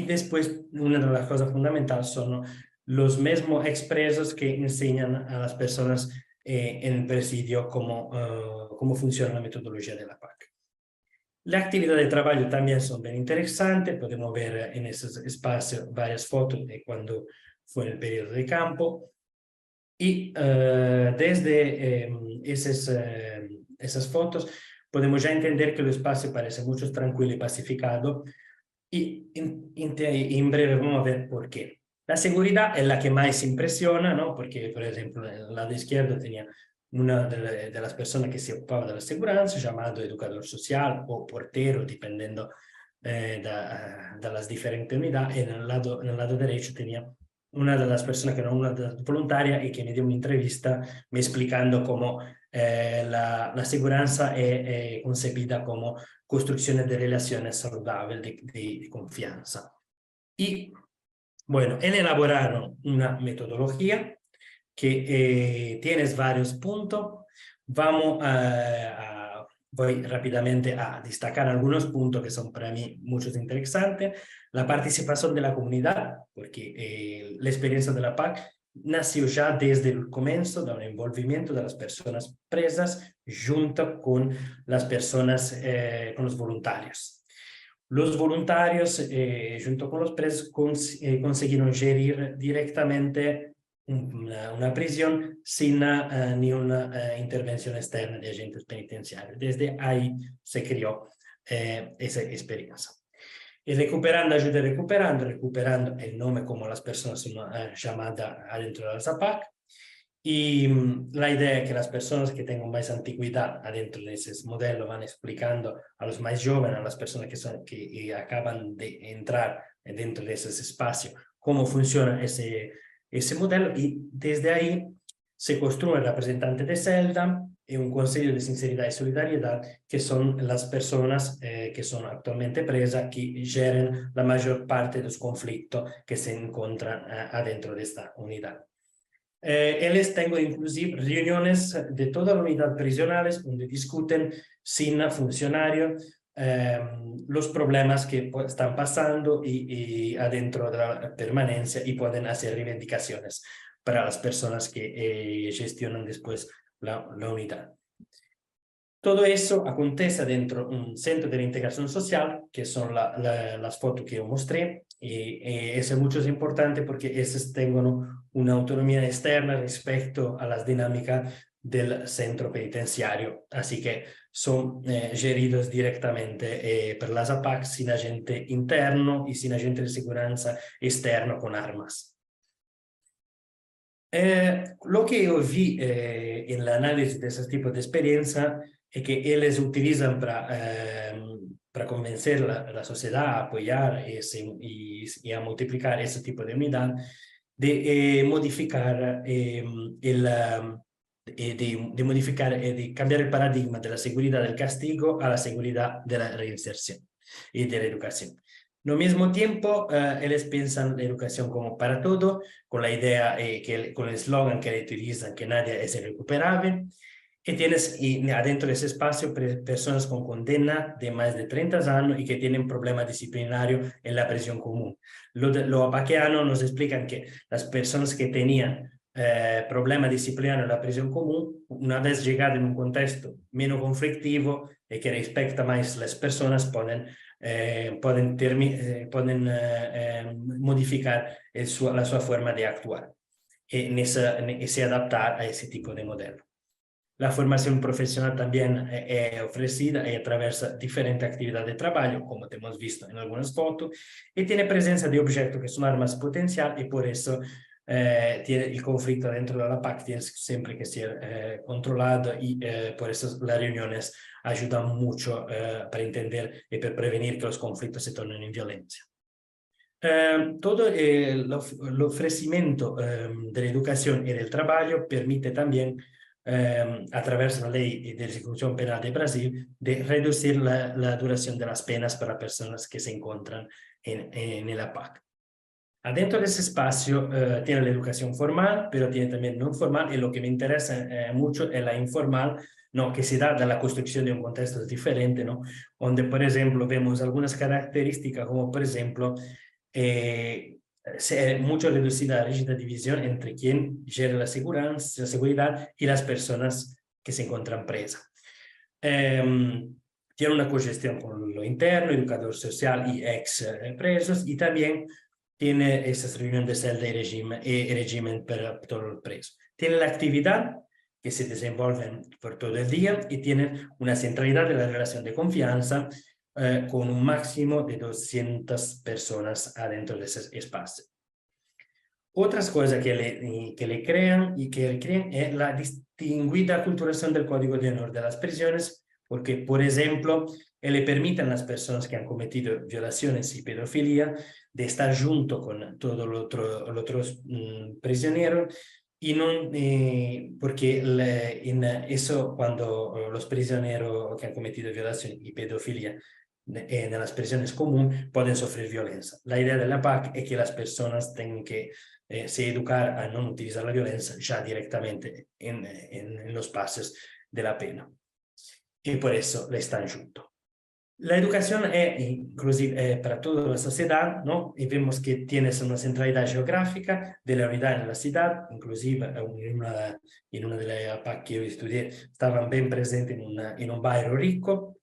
después una de las cosas fundamentales son los mismos expresos que enseñan a las personas en el presidio cómo funciona la metodología de la PAC. Las actividades de trabajo también son bien interesantes. Podemos ver en esos espacios varias fotos de cuando fue en el periodo de campo. Y desde esas fotos podemos ya entender que el espacio parece mucho tranquilo y pacificado. Y en breve vamos a ver por qué. La seguridad es la que más impresiona, ¿no? Porque, por ejemplo, en el lado izquierdo tenía una de las personas que se ocupaba de la seguridad, llamado educador social o portero, dependiendo de las diferentes unidades. En el lado derecho tenía una de las personas que era una voluntaria y que me dio una entrevista me explicando cómo la seguridad es concebida como construcción de relaciones saludables de confianza. Y bueno, él elaboraron una metodología que tienes varios puntos. Voy rápidamente a destacar algunos puntos que son para mí muchos interesantes. La participación de la comunidad, porque la experiencia de la PAC nació ya desde el comienzo del envolvimiento de las personas presas junto con las personas, con los voluntarios. Los voluntarios, junto con los presos, consiguieron gerir directamente una prisión sin ninguna intervención externa de agentes penitenciarios. Desde ahí se creó esa experiencia. Y recuperando, ayuda recuperando el nombre como las personas son llamadas adentro de la ZAPAC. Y la idea es que las personas que tengan más antigüedad adentro de ese modelo van explicando a los más jóvenes, a las personas que acaban de entrar dentro de ese espacio, cómo funciona ese modelo, y desde ahí se construye el representante de celda y un consejo de sinceridad y solidaridad, que son las personas que son actualmente presas, que geren la mayor parte de los conflictos que se encuentran adentro de esta unidad. Ellos tengo inclusive reuniones de toda la unidad prisionales donde discuten sin funcionarios los problemas que están pasando y adentro de la permanencia, y pueden hacer reivindicaciones para las personas que gestionan después la unidad. Todo eso acontece dentro de un centro de reintegración social, que son las fotos que yo mostré, y eso es mucho importante porque esas tengan una autonomía externa respecto a las dinámicas del centro penitenciario, así que son geridos directamente por la ZAPAC, sin agente interno y sin agente de seguridad externo con armas. Lo que yo vi en el análisis de ese tipo de experiencia es que ellos utilizan para convencer la sociedad a apoyar y a multiplicar ese tipo de unidad, de modificar de cambiar el paradigma de la seguridad del castigo a la seguridad de la reinserción y de la educación. Al mismo tiempo, ellos piensan la educación como para todo, con la idea, con el eslogan que utilizan, que nadie es irrecuperable, y tienes adentro de ese espacio personas con condena de más de 30 años y que tienen problemas disciplinarios en la prisión común. Los apaquianos nos explican que las personas que tenían problemas disciplinarios en la prisión común, una vez llegado en un contexto menos conflictivo y que respecta más las personas, pueden modificar la su forma de actuar y se adaptar a ese tipo de modelo. La formación profesional también es ofrecida y atraviesa diferentes actividades de trabajo, como hemos visto en algunas fotos, y tiene presencia de objetos que son armas potenciales, y por eso tiene el conflicto dentro de la PAC tiene siempre que ser controlado, y por eso las reuniones ayudan mucho para entender y para prevenir que los conflictos se tornen en violencia. Todo el ofrecimiento de la educación y del trabajo permite también, a través de la ley de ejecución penal de Brasil, de reducir la duración de las penas para personas que se encuentran en la PAC. Adentro de ese espacio tiene la educación formal, pero tiene también no formal, y lo que me interesa mucho es la informal, ¿no? Que se da de la construcción de un contexto diferente, ¿no? Donde, por ejemplo, vemos algunas características, como por ejemplo, mucho reducida la rígida división entre quien gera la seguridad y las personas que se encuentran presas. Tiene una cogestión con lo interno, educador social y ex presos, y también tiene esas reuniones de celda y régimen para todos los presos. Tiene la actividad que se desenvuelve por todo el día, y tiene una centralidad de la relación de confianza con un máximo de 200 personas adentro de ese espacio. Otras cosas que le crean es la distinguida culturación del código de honor de las prisiones, porque, por ejemplo, le permiten a las personas que han cometido violaciones y pedofilia de estar junto con todos los otros prisioneros, y no, porque eso, cuando los prisioneros que han cometido violación y pedofilia en las prisiones comunes pueden sufrir violencia. La idea de la PAC es que las personas tengan que se educar a no utilizar la violencia ya directamente en los pasos de la pena. Y por eso le están juntos. La educación es inclusive para toda la sociedad, ¿no? Y vemos que tiene una centralidad geográfica de la unidad en la ciudad, inclusive en una de las APAC que yo estudié, estaban bien presentes en un barrio rico.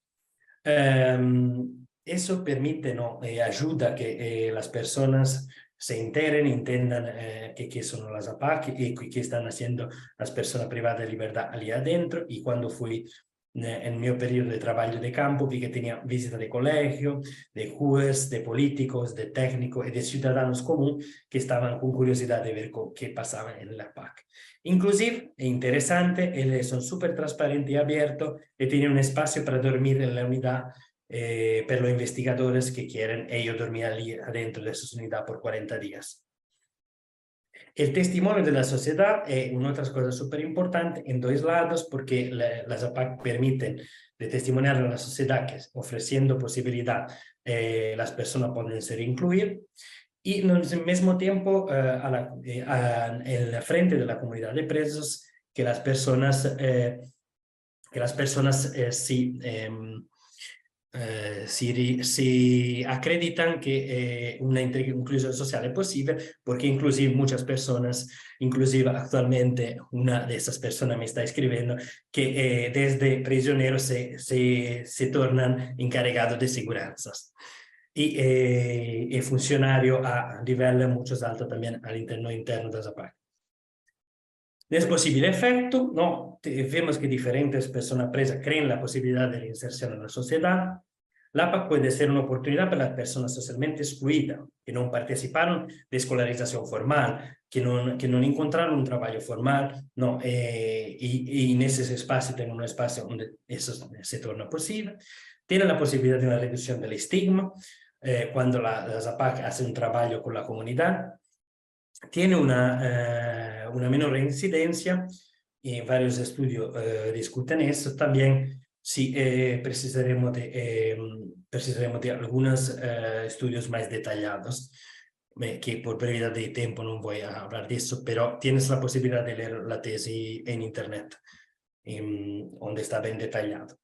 eso permite, ¿no? Ayuda a que las personas se enteren, entiendan qué son las APAC y qué están haciendo las personas privadas de libertad allí adentro. Y cuando fui en mi periodo de trabajo de campo, vi que tenía visita de colegio, de jueces, de políticos, de técnicos y de ciudadanos comunes que estaban con curiosidad de ver qué pasaba en la APAC. Inclusive, es interesante, ellos son súper transparentes y abiertos y tienen un espacio para dormir en la unidad per los investigadores que quieren ellos dormir allí adentro de esa unidad por 40 días. El testimonio de la sociedad es una otra cosa súper importante en dos lados, porque las APAC permiten de testimoniar a la sociedad que ofreciendo posibilidad las personas pueden ser incluidas, y al mismo tiempo en la frente de la comunidad de presos que las personas si acreditan que una inclusión social es posible, porque inclusive muchas personas, inclusive actualmente una de esas personas me está escribiendo que desde prisioneros se tornan encargados de seguranzas. Y funcionario a nivel mucho alto también al interno de esa parte. Es posible efecto, ¿no? Vemos que diferentes personas presas creen la posibilidad de la inserción en la sociedad. La APAC puede ser una oportunidad para las personas socialmente excluidas, que no participaron de escolarización formal, que no encontraron un trabajo formal, ¿no? Y en ese espacio tienen un espacio donde eso se torna posible. Tienen la posibilidad de una reducción del estigma, cuando las APAC hacen un trabajo con la comunidad. Tiene una menor reincidencia, y varios estudios discuten eso. También sí, precisaremos de algunos estudios más detallados, que por brevedad de tiempo no voy a hablar de eso, pero tienes la posibilidad de leer la tesis en internet, donde está bien detallado.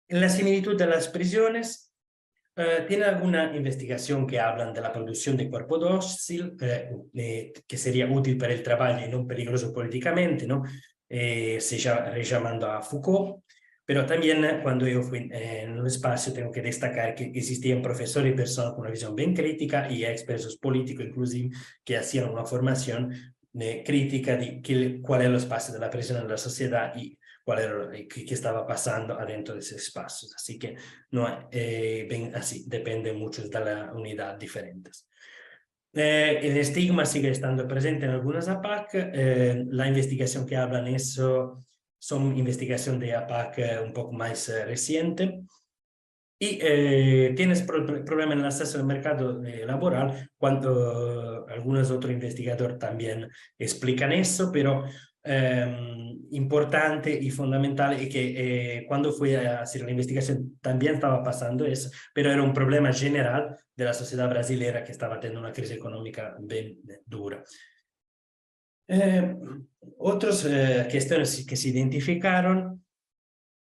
En la similitud de las prisiones, ¿tiene alguna investigación que hablan de la producción de cuerpo dócil, que sería útil para el trabajo y no peligroso políticamente, ¿no? Llamando a Foucault? Pero también cuando yo fui en el espacio tengo que destacar que existían profesores y personas con una visión bien crítica y expertos políticos inclusive que hacían una formación crítica de cuál es el espacio de la prisión en la sociedad y cuál era, qué estaba pasando adentro de ese espacio. Así que no así, depende mucho de la unidad diferentes. El estigma sigue estando presente en algunas APAC. La investigación que hablan eso son investigación de APAC un poco más reciente. Y tienes problemas en el acceso al mercado laboral, cuando algunos otros investigadores también explican eso, pero importante y fundamental es que cuando fui a hacer la investigación también estaba pasando eso, pero era un problema general de la sociedad brasileña que estaba teniendo una crisis económica bien dura. Otras cuestiones que se identificaron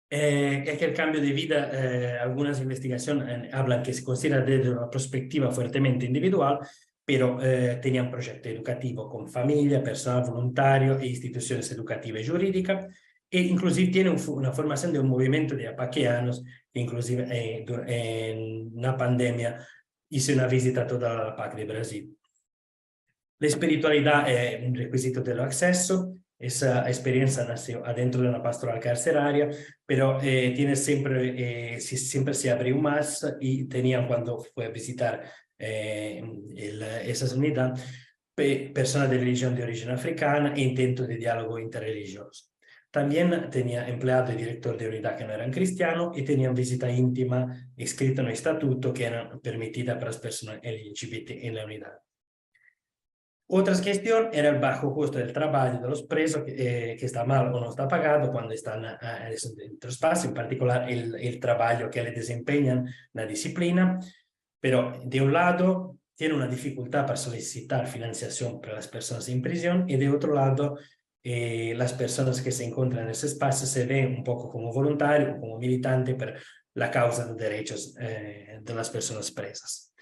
es que el cambio de vida, algunas investigaciones hablan que se considera desde una perspectiva fuertemente individual, pero tenían proyecto educativo con familia, personal voluntario e instituciones educativas y jurídicas, e inclusive tiene una formación de un movimiento de apaquianos, que inclusive en una pandemia hice una visita a toda la APAC de Brasil. La espiritualidad es un requisito del acceso. Esa experiencia nació adentro de una pastoral carceraria, pero siempre se abrió más, y tenían, cuando fue a visitar esa unidad, personas de religión de origen africana e intento de diálogo interreligioso. También tenía empleado y director de unidad que no eran cristianos, y tenían visita íntima escrita en el estatuto que era permitida para las personas LGBT en la unidad. Otra cuestión era el bajo costo del trabajo de los presos, que está mal o no está pagado cuando están en el espacio, en particular el trabajo que le desempeñan la disciplina. Pero de un lado tiene una dificultad para solicitar financiación para las personas en prisión, y de otro lado las personas que se encuentran en ese espacio se ven un poco como voluntarios, como militantes por la causa de derechos de las personas presas.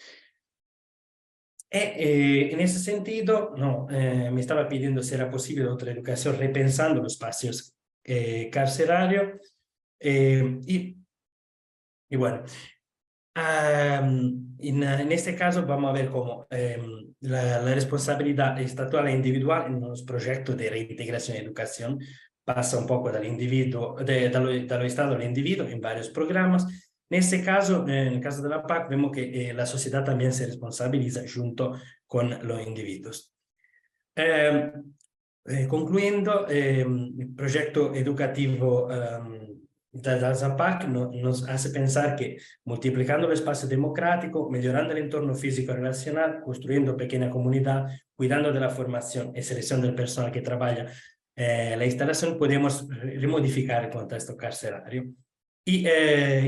En ese sentido, no, me estaba pidiendo si era posible otra educación repensando los espacios carcelarios. Y bueno, En este caso vamos a ver cómo la responsabilidad estatal e individual en los proyectos de reintegración y educación pasa un poco del individuo, dallo Estado al individuo en varios programas. En este caso, en el caso de la PAC, vemos que la sociedad también se responsabiliza junto con los individuos. Concluyendo, el proyecto educativo de la ZAPAC nos hace pensar que multiplicando el espacio democrático, mejorando el entorno físico y relacional, construyendo pequeña comunidad, cuidando de la formación y selección del personal que trabaja la instalación, podemos remodificar el contexto carcelario y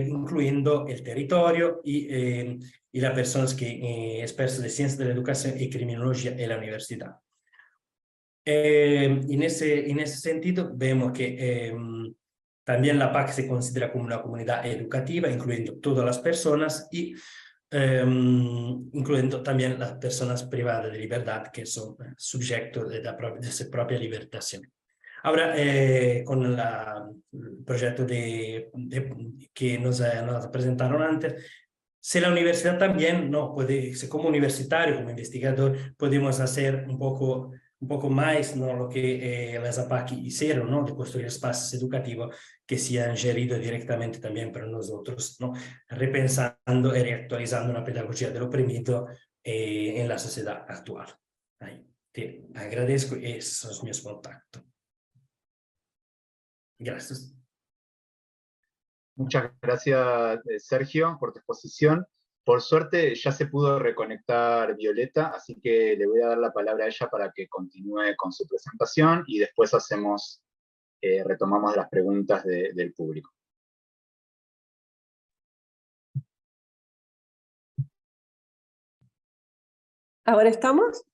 incluyendo el territorio y las personas que expertos de ciencias de la educación y criminología en la universidad. En ese sentido, vemos que también la PAC se considera como una comunidad educativa, incluyendo todas las personas y incluyendo también las personas privadas de libertad, que son sujetos de su propia libertación. Ahora, con el proyecto que nos presentaron antes, si la universidad también, ¿no? Como universitario, como investigador, podemos hacer un poco más, ¿no? Lo que las APAC hicieron, ¿no? De construir espacios educativos que sean geridos directamente también para nosotros, ¿no? Repensando y reactualizando una pedagogía del oprimido en la sociedad actual. Ahí, te agradezco y esos son mis contactos. Gracias. Muchas gracias, Sergio, por tu exposición. Por suerte ya se pudo reconectar Violeta, así que le voy a dar la palabra a ella para que continúe con su presentación y después retomamos las preguntas del público. ¿Ahora estamos?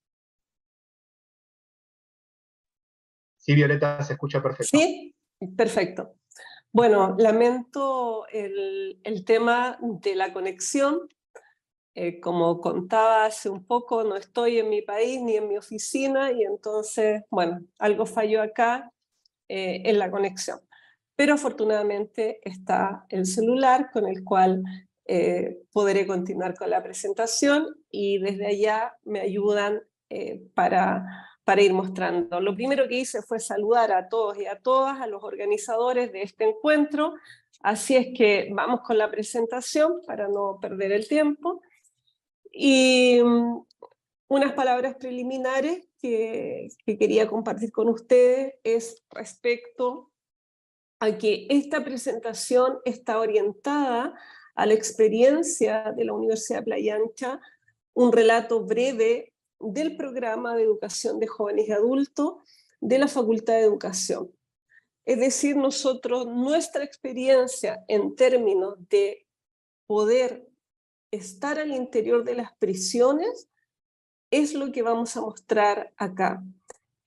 Sí, Violeta, se escucha perfecto. Sí, perfecto. Bueno, lamento el tema de la conexión. Como contaba hace un poco, no estoy en mi país ni en mi oficina y entonces, bueno, algo falló acá en la conexión. Pero afortunadamente está el celular con el cual podré continuar con la presentación y desde allá me ayudan para ir mostrando. Lo primero que hice fue saludar a todos y a todas, a los organizadores de este encuentro, así es que vamos con la presentación para no perder el tiempo. Y unas palabras preliminares que quería compartir con ustedes es respecto a que esta presentación está orientada a la experiencia de la Universidad de Playa Ancha, un relato breve del programa de educación de jóvenes y adultos de la Facultad de Educación. Es decir, nuestra experiencia en términos de poder estar al interior de las prisiones es lo que vamos a mostrar acá.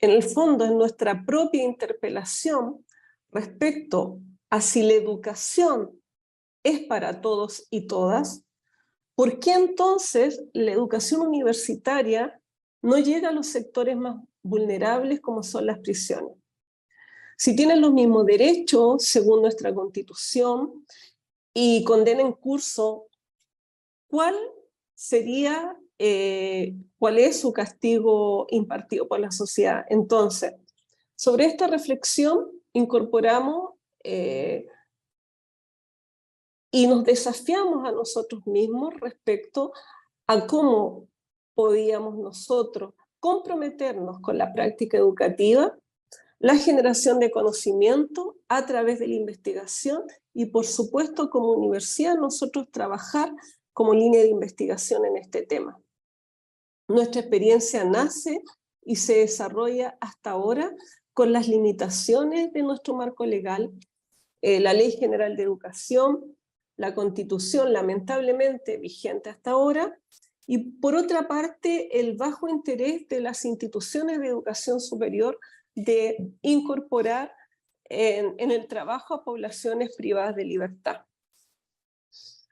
En el fondo, es nuestra propia interpelación respecto a si la educación es para todos y todas, ¿por qué entonces la educación universitaria no llega a los sectores más vulnerables como son las prisiones? Si tienen los mismos derechos, según nuestra Constitución, y condena en curso, ¿cuál es su castigo impartido por la sociedad? Entonces, sobre esta reflexión incorporamos y nos desafiamos a nosotros mismos respecto a cómo podíamos nosotros comprometernos con la práctica educativa, la generación de conocimiento a través de la investigación y, por supuesto, como universidad nosotros trabajar como línea de investigación en este tema. Nuestra experiencia nace y se desarrolla hasta ahora con las limitaciones de nuestro marco legal, la Ley General de Educación, la Constitución lamentablemente vigente hasta ahora, y por otra parte el bajo interés de las instituciones de educación superior de incorporar en el trabajo a poblaciones privadas de libertad.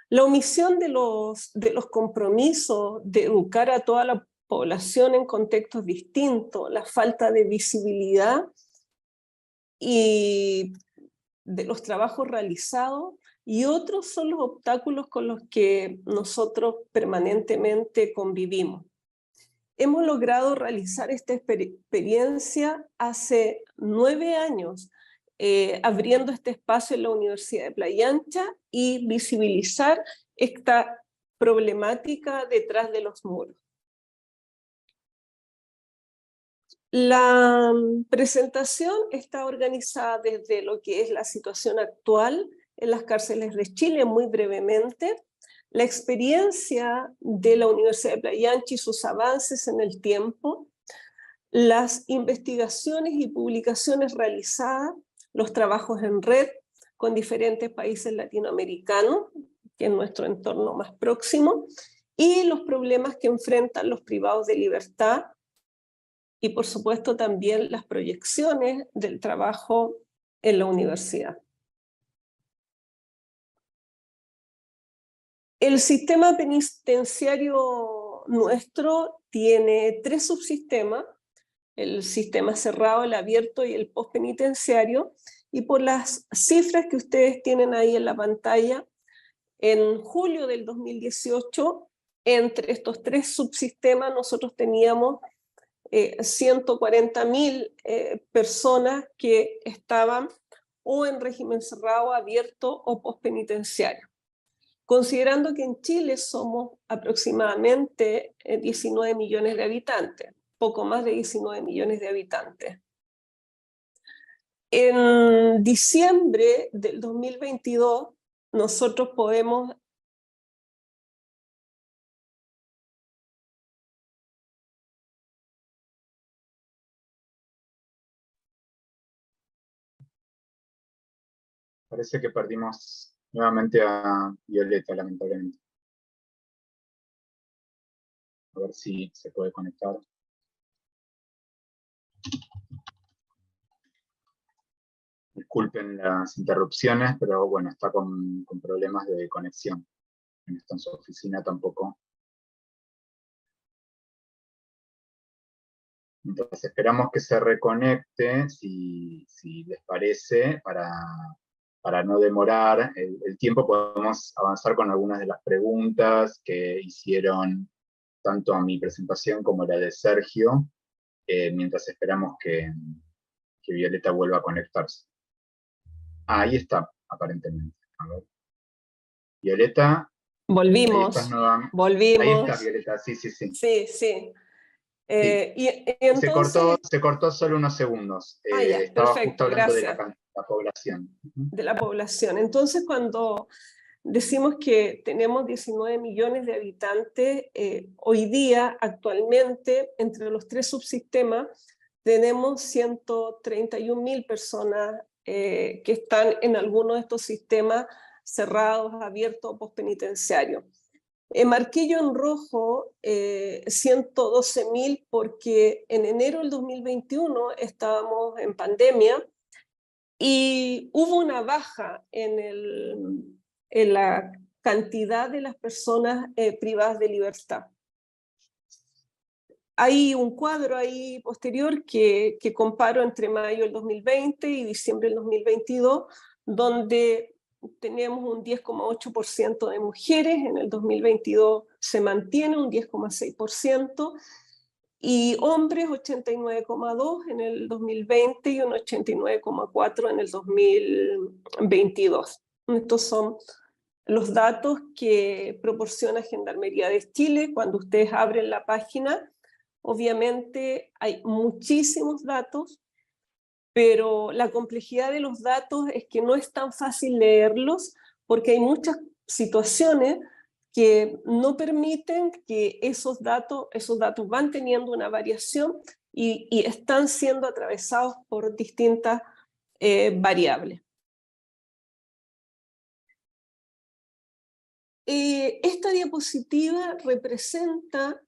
La omisión de los compromisos de educar a toda la población en contextos distintos, la falta de visibilidad y de los trabajos realizados y otros son los obstáculos con los que nosotros permanentemente convivimos. Hemos logrado realizar esta experiencia hace 9 años, abriendo este espacio en la Universidad de Playa Ancha y visibilizar esta problemática detrás de los muros. La presentación está organizada desde lo que es la situación actual en las cárceles de Chile, muy brevemente, la experiencia de la Universidad de Playa Ancha y sus avances en el tiempo, las investigaciones y publicaciones realizadas, los trabajos en red con diferentes países latinoamericanos, que es nuestro entorno más próximo, y los problemas que enfrentan los privados de libertad, y por supuesto también las proyecciones del trabajo en la universidad. El sistema penitenciario nuestro tiene 3 subsistemas: el sistema cerrado, el abierto y el postpenitenciario, y por las cifras que ustedes tienen ahí en la pantalla, en julio del 2018, entre estos 3 subsistemas nosotros teníamos 140.000 personas que estaban o en régimen cerrado, abierto o postpenitenciario. Considerando que en Chile somos aproximadamente 19 millones de habitantes, poco más de 19 millones de habitantes. En diciembre del 2022, nosotros podemos Parece que perdimos nuevamente a Violeta, lamentablemente. A ver si se puede conectar. Disculpen las interrupciones, pero bueno, está con problemas de conexión. No está en su oficina tampoco. Entonces esperamos que se reconecte, si les parece, para no demorar el tiempo. Podemos avanzar con algunas de las preguntas que hicieron tanto a mi presentación como la de Sergio, mientras esperamos que Violeta vuelva a conectarse. Ahí está, aparentemente. A ver. Violeta. volvimos. Ahí está, Violeta, sí. Sí. Y entonces, se cortó solo unos segundos. Estaba perfecto, justo hablando gracias. de la población. De la población. Entonces, cuando decimos que tenemos 19 millones de habitantes, hoy día, actualmente, entre los 3 subsistemas, tenemos 131.000 personas que están en alguno de estos sistemas cerrados, abiertos o postpenitenciarios. Marquillo en rojo 112.000 porque en enero del 2021 estábamos en pandemia y hubo una baja en la cantidad de las personas privadas de libertad. Hay un cuadro ahí posterior que comparo entre mayo del 2020 y diciembre del 2022, donde teníamos un 10,8% de mujeres, en el 2022 se mantiene un 10,6%, y hombres 89,2% en el 2020 y un 89,4% en el 2022. Estos son los datos que proporciona Gendarmería de Chile. Cuando ustedes abren la página, obviamente hay muchísimos datos, pero la complejidad de los datos es que no es tan fácil leerlos porque hay muchas situaciones que no permiten que esos datos van teniendo una variación y están siendo atravesados por distintas variables. Esta diapositiva representa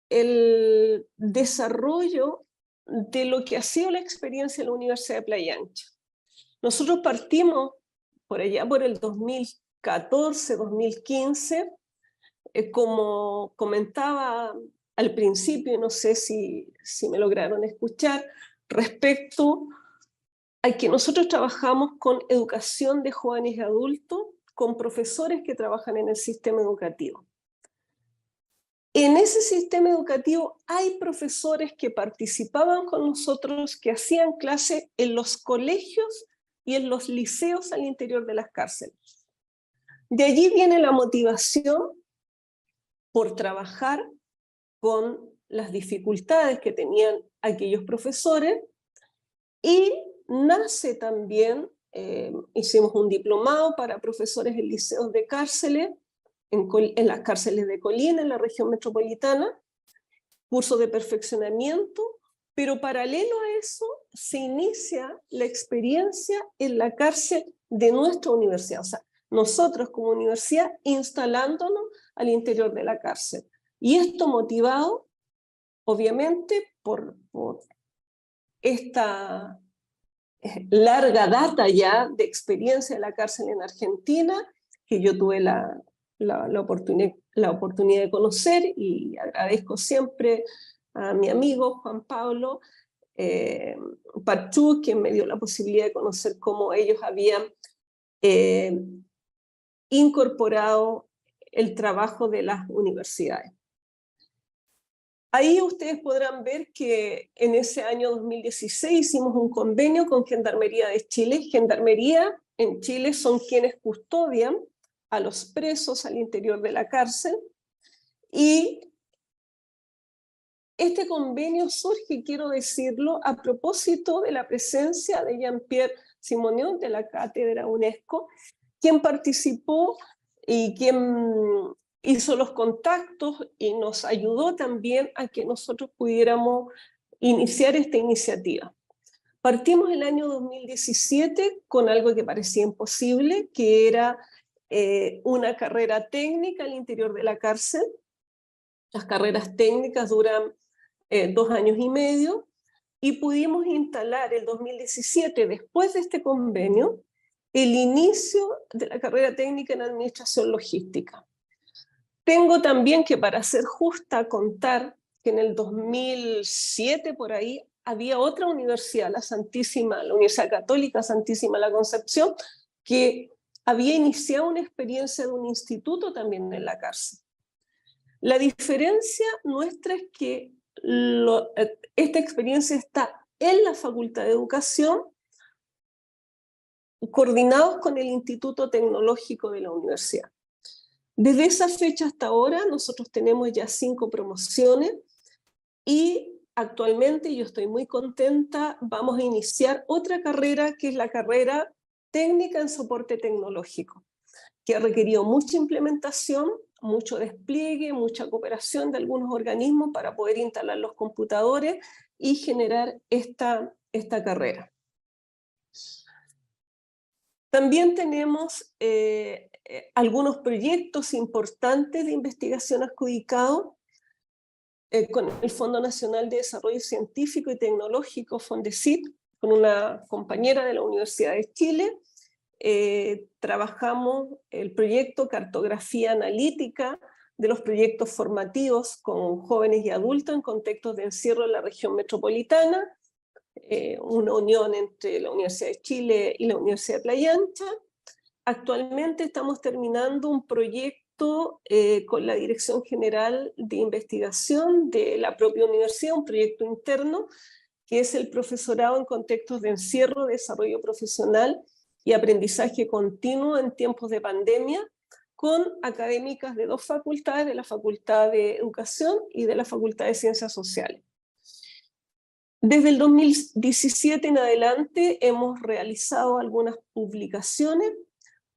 el desarrollo de lo que ha sido la experiencia en la Universidad de Playa Ancha. Nosotros partimos por allá por el 2014, 2015, como comentaba al principio, no sé si me lograron escuchar, respecto Aquí nosotros trabajamos con educación de jóvenes y adultos, con profesores que trabajan en el sistema educativo. En ese sistema educativo hay profesores que participaban con nosotros, que hacían clase en los colegios y en los liceos al interior de las cárceles. De allí viene la motivación por trabajar con las dificultades que tenían aquellos profesores, y nace también, hicimos un diplomado para profesores en liceos de cárceles, en las cárceles de Colina, en la región metropolitana, curso de perfeccionamiento, pero paralelo a eso se inicia la experiencia en la cárcel de nuestra universidad, o sea, nosotros como universidad instalándonos al interior de la cárcel. Y esto motivado, obviamente, por esta larga data ya de experiencia en la cárcel en Argentina, que yo tuve la oportunidad de conocer, y agradezco siempre a mi amigo Juan Pablo Parchú, quien me dio la posibilidad de conocer cómo ellos habían incorporado el trabajo de las universidades. Ahí ustedes podrán ver que en ese año 2016 hicimos un convenio con Gendarmería de Chile. Gendarmería en Chile son quienes custodian a los presos al interior de la cárcel, y este convenio surge, quiero decirlo, a propósito de la presencia de Jean-Pierre Simonion de la Cátedra UNESCO, quien participó y quien hizo los contactos y nos ayudó también a que nosotros pudiéramos iniciar esta iniciativa. Partimos el año 2017 con algo que parecía imposible, que era una carrera técnica al interior de la cárcel. Las carreras técnicas duran 2 años y medio, y pudimos instalar el 2017, después de este convenio, el inicio de la carrera técnica en administración logística. Tengo también que, para ser justa, contar que en el 2007 por ahí había otra universidad, la Universidad Católica Santísima la Concepción, que había iniciado una experiencia de un instituto también en la cárcel. La diferencia nuestra es que esta experiencia está en la Facultad de Educación, coordinados con el Instituto Tecnológico de la universidad. Desde esa fecha hasta ahora nosotros tenemos ya 5 promociones, y actualmente, yo estoy muy contenta, vamos a iniciar otra carrera, que es la carrera técnica en soporte tecnológico, que ha requerido mucha implementación, mucho despliegue, mucha cooperación de algunos organismos para poder instalar los computadores y generar esta carrera. También tenemos algunos proyectos importantes de investigación adjudicados con el Fondo Nacional de Desarrollo Científico y Tecnológico, FONDECYT, con una compañera de la Universidad de Chile. Trabajamos el proyecto Cartografía Analítica de los proyectos formativos con jóvenes y adultos en contextos de encierro en la región metropolitana, una unión entre la Universidad de Chile y la Universidad de Playa Ancha. Actualmente estamos terminando un proyecto con la Dirección General de Investigación de la propia universidad, un proyecto interno, que es el profesorado en contextos de encierro, desarrollo profesional y aprendizaje continuo en tiempos de pandemia, con académicas de 2 facultades, de la Facultad de Educación y de la Facultad de Ciencias Sociales. Desde el 2017 en adelante hemos realizado algunas publicaciones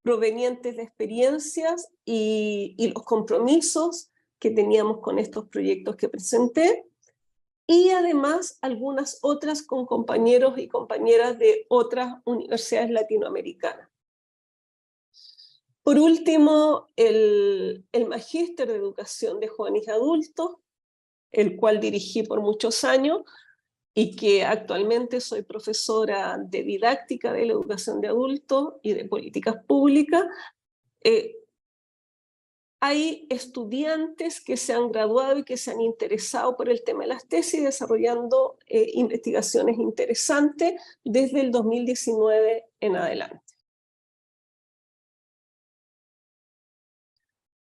provenientes de experiencias y los compromisos que teníamos con estos proyectos que presenté, y además algunas otras con compañeros y compañeras de otras universidades latinoamericanas. Por último, el Magíster de Educación de Jóvenes y Adultos, el cual dirigí por muchos años, y que actualmente soy profesora de didáctica de la educación de adultos y de políticas públicas. hay estudiantes que se han graduado y que se han interesado por el tema de las tesis, desarrollando investigaciones interesantes desde el 2019 en adelante.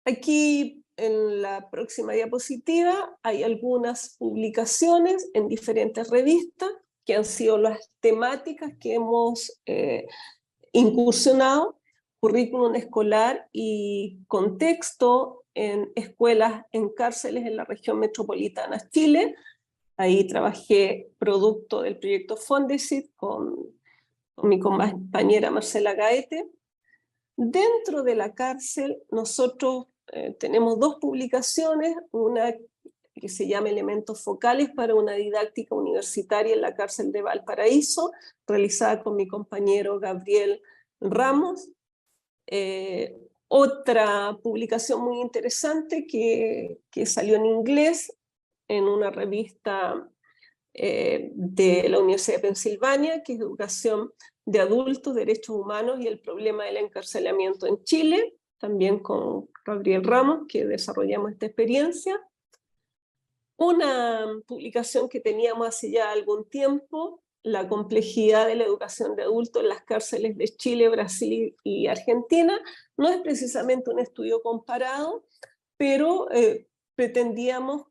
Aquí en la próxima diapositiva hay algunas publicaciones en diferentes revistas que han sido las temáticas que hemos incursionado: currículum escolar y contexto en escuelas en cárceles en la región metropolitana Chile. Ahí trabajé producto del proyecto Fondesit con mi compañera Marcela Gaete. Dentro de la cárcel nosotros tenemos dos publicaciones, una que se llama Elementos Focales para una didáctica universitaria en la cárcel de Valparaíso, realizada con mi compañero Gabriel Ramos. Otra publicación muy interesante que salió en inglés en una revista de la Universidad de Pensilvania, que es Educación de Adultos, Derechos Humanos y el Problema del Encarcelamiento en Chile, también con Gabriel Ramos, que desarrollamos esta experiencia. Una publicación que teníamos hace ya algún tiempo, La complejidad de la educación de adultos en las cárceles de Chile, Brasil y Argentina. No es precisamente un estudio comparado, pero pretendíamos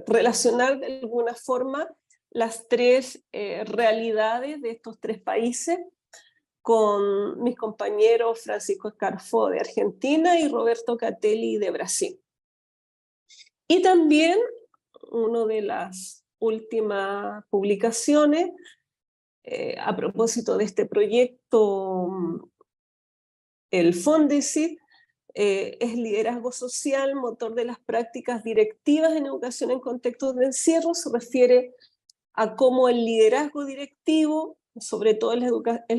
relacionar de alguna forma las tres realidades de estos tres países con mis compañeros Francisco Escarfó de Argentina y Roberto Catelli de Brasil. Y también una de las últimas publicaciones a propósito de este proyecto, el Fondesit, es liderazgo social, motor de las prácticas directivas en educación en contextos de encierro. Se refiere a cómo el liderazgo directivo, sobre todo en la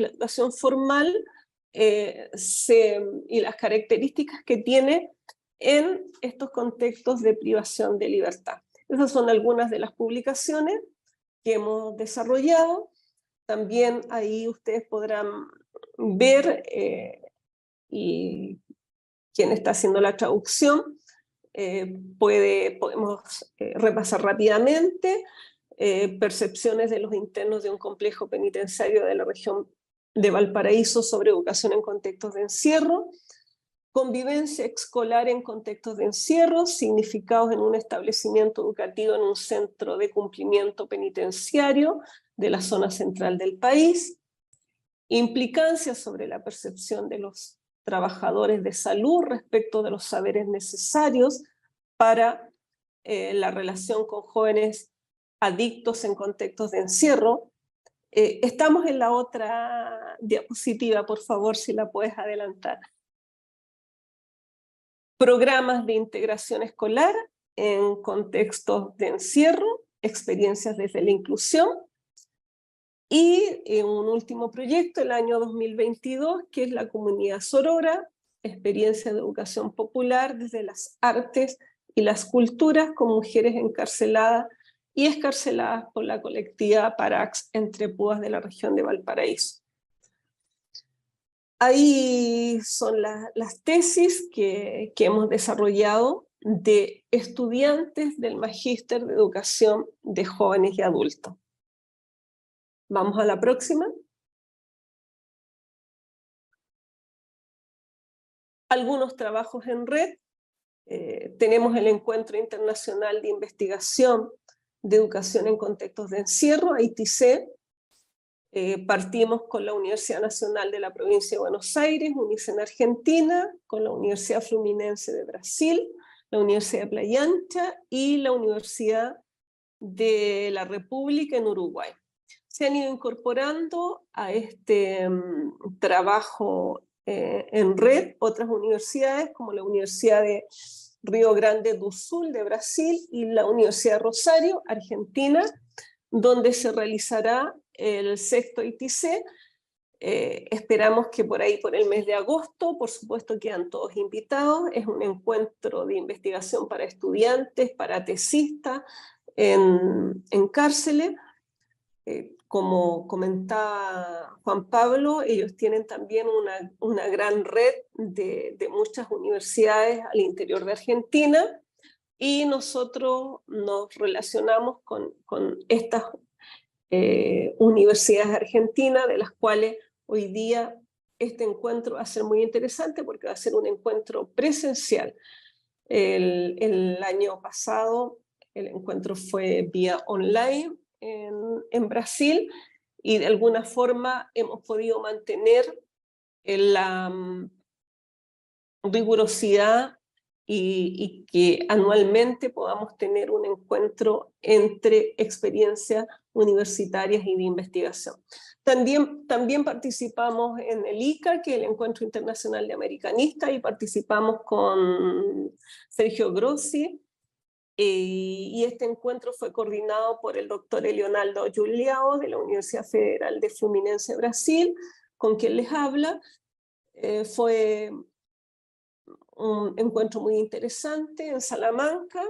educación formal, y las características que tiene en estos contextos de privación de libertad. Esas son algunas de las publicaciones que hemos desarrollado. También ahí ustedes podrán ver y quien está haciendo la traducción podemos repasar rápidamente percepciones de los internos de un complejo penitenciario de la región de Valparaíso sobre educación en contextos de encierro, convivencia escolar en contextos de encierro, significados en un establecimiento educativo en un centro de cumplimiento penitenciario de la zona central del país, implicancias sobre la percepción de los trabajadores de salud respecto de los saberes necesarios para la relación con jóvenes adictos en contextos de encierro. Estamos en la otra diapositiva, por favor, si la puedes adelantar. Programas de integración escolar en contextos de encierro, experiencias desde la inclusión. Y un último proyecto, el año 2022, que es la Comunidad Sorora, experiencia de educación popular desde las artes y las culturas con mujeres encarceladas y escarceladas por la colectiva Parax Entre Púas de la región de Valparaíso. Ahí son las tesis que hemos desarrollado de estudiantes del Magíster de Educación de Jóvenes y Adultos. Vamos a la próxima. Algunos trabajos en red. Tenemos el Encuentro Internacional de Investigación de Educación en Contextos de Encierro, ITC. Partimos con la Universidad Nacional de la Provincia de Buenos Aires, UNICEN Argentina, con la Universidad Fluminense de Brasil, la Universidad de Playa Ancha y la Universidad de la República en Uruguay. Se han ido incorporando a este trabajo en red otras universidades como la Universidad de Río Grande do Sul de Brasil y la Universidad de Rosario, Argentina, donde se realizará el sexto ITC. Esperamos que por ahí, por el mes de agosto, por supuesto quedan todos invitados. Es un encuentro de investigación para estudiantes, para tesistas en cárceles. Como comentaba Juan Pablo, ellos tienen también una gran red de muchas universidades al interior de Argentina, y nosotros nos relacionamos con estas universidades argentinas, de las cuales hoy día este encuentro va a ser muy interesante porque va a ser un encuentro presencial. El año pasado el encuentro fue vía online en Brasil, y de alguna forma hemos podido mantener la rigurosidad y que anualmente podamos tener un encuentro entre experiencias universitarias y de investigación. También participamos en el ICA, que es el Encuentro Internacional de Americanistas, y participamos con Sergio Grossi, y este encuentro fue coordinado por el doctor Leonardo Giuliao de la Universidad Federal de Fluminense, Brasil, con quien les habla. Fue un encuentro muy interesante en Salamanca,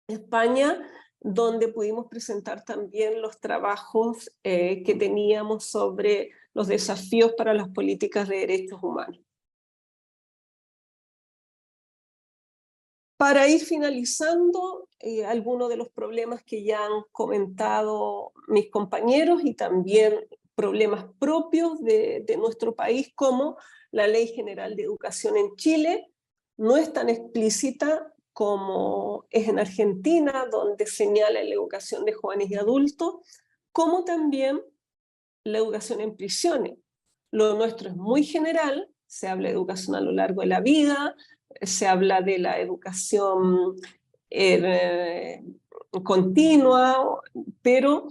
España, donde pudimos presentar también los trabajos que teníamos sobre los desafíos para las políticas de derechos humanos. Para ir finalizando, algunos de los problemas que ya han comentado mis compañeros, y también problemas propios de nuestro país, como la Ley General de Educación en Chile, no es tan explícita como es en Argentina, donde señala la educación de jóvenes y adultos, como también la educación en prisiones. Lo nuestro es muy general, se habla de educación a lo largo de la vida, se habla de la educación continua, pero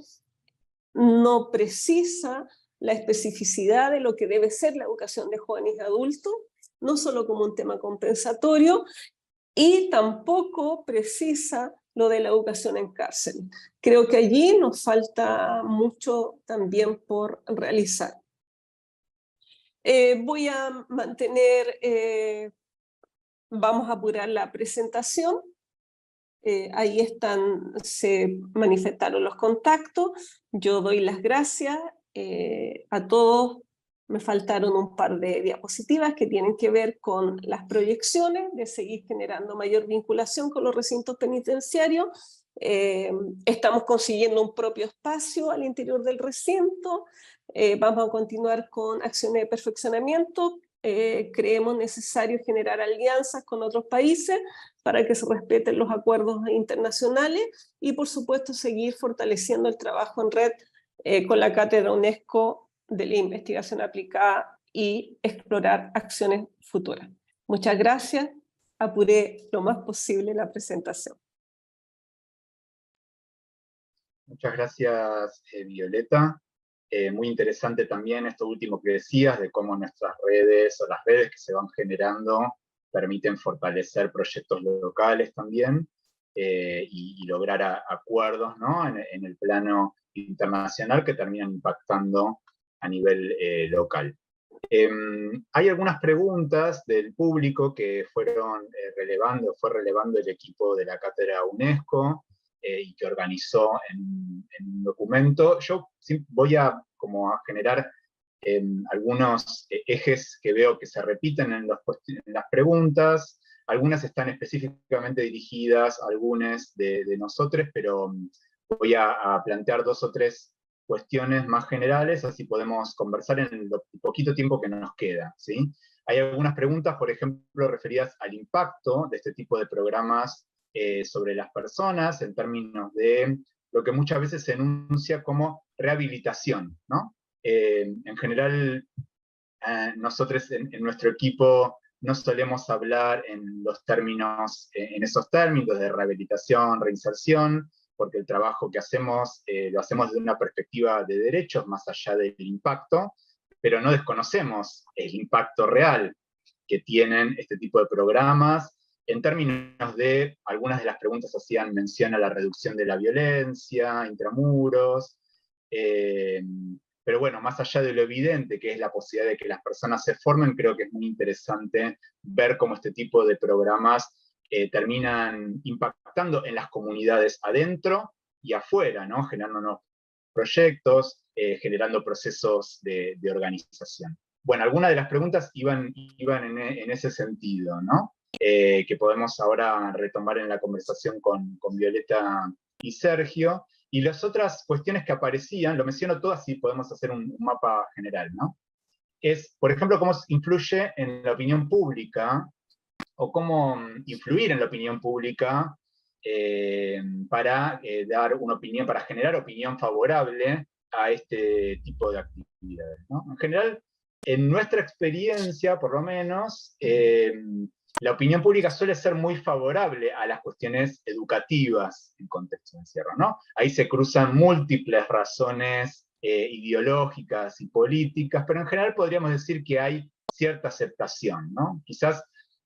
no precisa la especificidad de lo que debe ser la educación de jóvenes y adultos, no solo como un tema compensatorio, y tampoco precisa lo de la educación en cárcel. Creo que allí nos falta mucho también por realizar. Voy a mantener, vamos a apurar la presentación. Ahí se manifestaron los contactos. Yo doy las gracias a todos. Me faltaron un par de diapositivas que tienen que ver con las proyecciones, de seguir generando mayor vinculación con los recintos penitenciarios. Estamos consiguiendo un propio espacio al interior del recinto. Vamos a continuar con acciones de perfeccionamiento. Creemos necesario generar alianzas con otros países para que se respeten los acuerdos internacionales, y por supuesto seguir fortaleciendo el trabajo en red con la Cátedra UNESCO de la Investigación Aplicada y explorar acciones futuras. Muchas gracias. Apuré lo más posible la presentación. Muchas gracias, Violeta. Muy interesante también esto último que decías, de cómo nuestras redes, o las redes que se van generando, permiten fortalecer proyectos locales también, y lograr acuerdos, ¿no? en el plano internacional, que terminan impactando a nivel local. Hay algunas preguntas del público que fue relevando el equipo de la Cátedra UNESCO, y que organizó en un documento. Yo voy a generar algunos ejes que veo que se repiten en las preguntas. Algunas están específicamente dirigidas a algunos de nosotros, pero voy a plantear 2 o 3 cuestiones más generales, así podemos conversar en el poquito tiempo que nos queda, ¿sí? Hay algunas preguntas, por ejemplo, referidas al impacto de este tipo de programas sobre las personas, en términos de lo que muchas veces se enuncia como rehabilitación, ¿no? En general, nosotros en nuestro equipo no solemos hablar en esos términos de rehabilitación, reinserción, porque el trabajo que hacemos lo hacemos desde una perspectiva de derechos, más allá del impacto, pero no desconocemos el impacto real que tienen este tipo de programas. En términos de, algunas de las preguntas hacían mención a la reducción de la violencia, intramuros, pero bueno, más allá de lo evidente que es la posibilidad de que las personas se formen, creo que es muy interesante ver cómo este tipo de programas terminan impactando en las comunidades adentro y afuera, ¿no? Generando nuevos proyectos, generando procesos de organización. Bueno, algunas de las preguntas iban en ese sentido, ¿no? Que podemos ahora retomar en la conversación con Violeta y Sergio. Y las otras cuestiones que aparecían, lo menciono todas y podemos hacer un mapa general, ¿no? Es, por ejemplo, cómo influye en la opinión pública, o cómo influir en la opinión pública para dar una opinión, para generar opinión favorable a este tipo de actividades, ¿no? En general, en nuestra experiencia, por lo menos, la opinión pública suele ser muy favorable a las cuestiones educativas en contexto de encierro, ¿no? Ahí se cruzan múltiples razones ideológicas y políticas, pero en general podríamos decir que hay cierta aceptación, ¿no? Quizás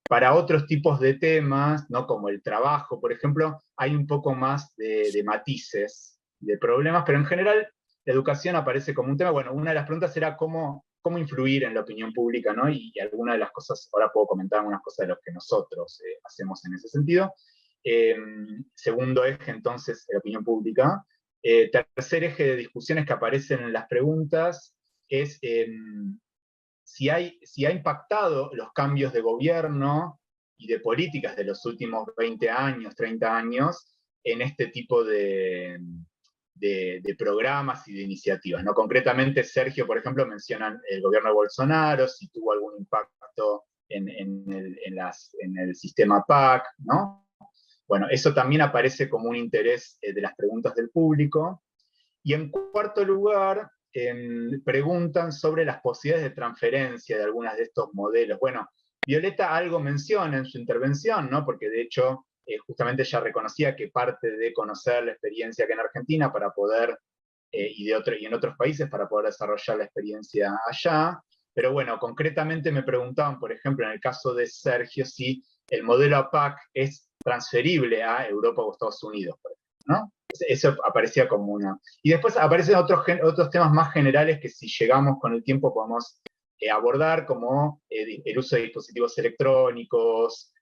para otros tipos de temas, ¿no? Como el trabajo, por ejemplo, hay un poco más de matices, de problemas, pero en general la educación aparece como un tema. Bueno, una de las preguntas era cómo influir en la opinión pública, ¿no? Y algunas de las cosas, ahora puedo comentar algunas cosas de lo que nosotros hacemos en ese sentido. Segundo eje, entonces, la opinión pública. Tercer eje de discusiones que aparecen en las preguntas es si ha impactado los cambios de gobierno y de políticas de los últimos 20 años, 30 años, en este tipo de programas y de iniciativas, ¿no? Concretamente, Sergio, por ejemplo, menciona el gobierno de Bolsonaro, si tuvo algún impacto en el sistema PAC, ¿no? Bueno, eso también aparece como un interés de las preguntas del público. Y en cuarto lugar, preguntan sobre las posibilidades de transferencia de algunos de estos modelos. Bueno, Violeta algo menciona en su intervención, ¿no? Porque de hecho, justamente ella reconocía que parte de conocer la experiencia que en Argentina para poder, y en otros países para poder desarrollar la experiencia allá. Pero bueno, concretamente me preguntaban, por ejemplo, en el caso de Sergio, si el modelo APAC es transferible a Europa o Estados Unidos, por ejemplo, ¿no? Eso aparecía como una. Y después aparecen otros temas más generales que si llegamos con el tiempo podemos abordar, como el uso de dispositivos electrónicos,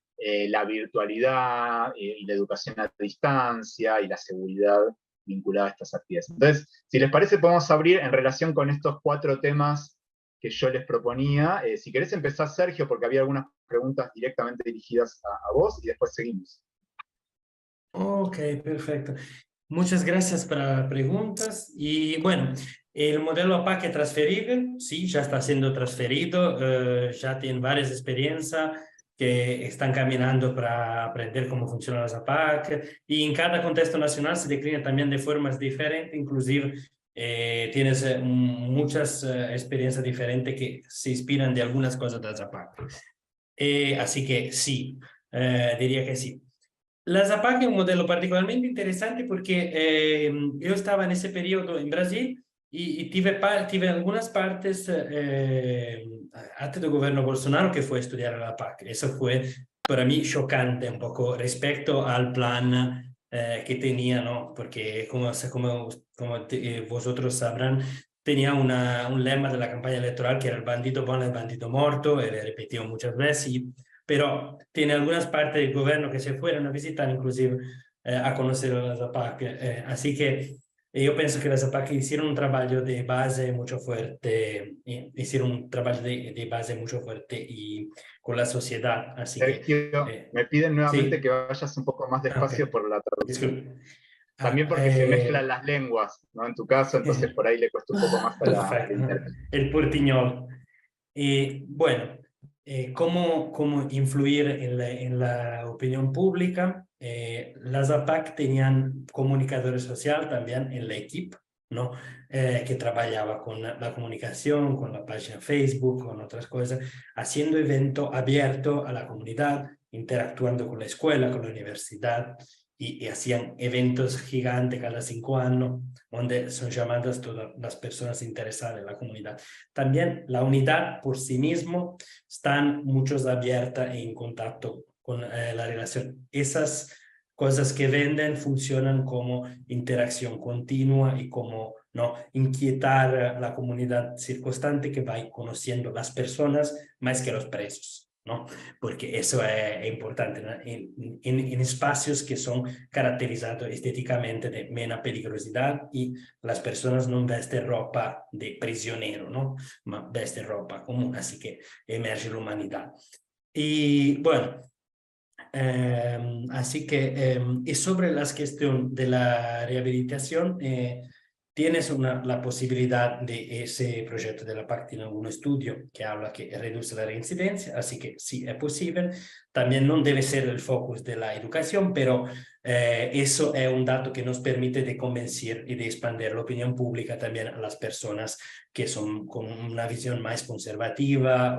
la virtualidad y la educación a distancia y la seguridad vinculada a estas actividades. Entonces, si les parece, podemos abrir en relación con estos 4 temas que yo les proponía. Si querés empezar, Sergio, porque había algunas preguntas directamente dirigidas a vos, y después seguimos. Ok, perfecto. Muchas gracias por las preguntas. Y bueno, el modelo APAC es transferible, sí, ya está siendo transferido, ya tienen varias experiencias que están caminando para aprender cómo funcionan las APAC, y en cada contexto nacional se declina también de formas diferentes, inclusive tienes muchas experiencias diferentes que se inspiran de algunas cosas de las APAC. Así que sí, diría que sí. La APAC es un modelo particularmente interesante porque yo estaba en ese periodo en Brasil y tuve algunas partes antes del gobierno Bolsonaro que fue a estudiar la APAC. Eso fue para mí chocante un poco respecto al plan que tenía, ¿no? Porque como vosotros sabrán, tenía un lema de la campaña electoral que era el bandido bueno, el bandido muerto, y le repetió muchas veces. Pero tiene algunas partes del gobierno que se fueron a visitar, inclusive a conocer a las APAC. Así que yo pienso que las APAC hicieron un trabajo de base mucho fuerte, y con la sociedad. Así Sergio, que, me piden nuevamente sí, que vayas un poco más despacio okay. por la traducción. Disculpe. También porque se mezclan las lenguas, ¿no? En tu caso, entonces por ahí le cuesta un poco más al Perfecto. intérprete. El portiñol. Bueno, ¿cómo influir en la opinión pública? Las APAC tenían comunicadores social también en la equipo, ¿no? Que trabajaba con la comunicación, con la página Facebook, con otras cosas, haciendo evento abierto a la comunidad, interactuando con la escuela, con la universidad, y hacían eventos gigantes cada 5 años, donde son llamadas todas las personas interesadas en la comunidad. También la unidad por sí mismo están muchos abiertas en contacto con la relación. Esas cosas que venden funcionan como interacción continua y como no inquietar a la comunidad circunstante que va conociendo las personas más que los presos, ¿no? Porque eso es importante, ¿no? En espacios que son caracterizados estéticamente de menos peligrosidad y las personas no vesten ropa de prisionero, ¿no? Ma vesten ropa común, así que emerge la humanidad. Y bueno, así que, y sobre la cuestión de la rehabilitación, tienes la posibilidad de ese proyecto de la PAC, tiene un estudio que habla que reduce la reincidencia, así que sí es posible. También no debe ser el focus de la educación, pero eso es un dato que nos permite de convencer y de expandir la opinión pública también a las personas que son con una visión más conservativa.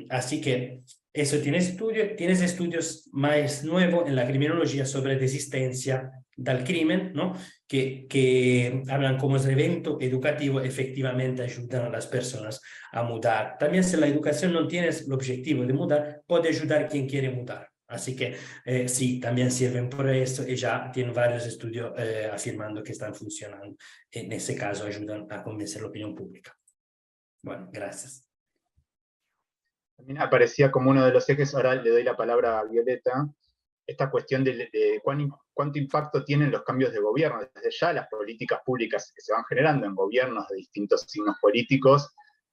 Así que eso tienes estudios más nuevos en la criminología sobre resistencia del crimen, ¿no? Que hablan como ese evento educativo efectivamente ayudan a las personas a mudar. También si la educación no tiene el objetivo de mudar, puede ayudar a quien quiere mudar. Así que sí, también sirven por eso y ya tienen varios estudios afirmando que están funcionando. En ese caso ayudan a convencer la opinión pública. Bueno, gracias. También aparecía como uno de los ejes, ahora le doy la palabra a Violeta, esta cuestión de cuánto impacto tienen los cambios de gobierno. Desde ya las políticas públicas que se van generando en gobiernos de distintos signos políticos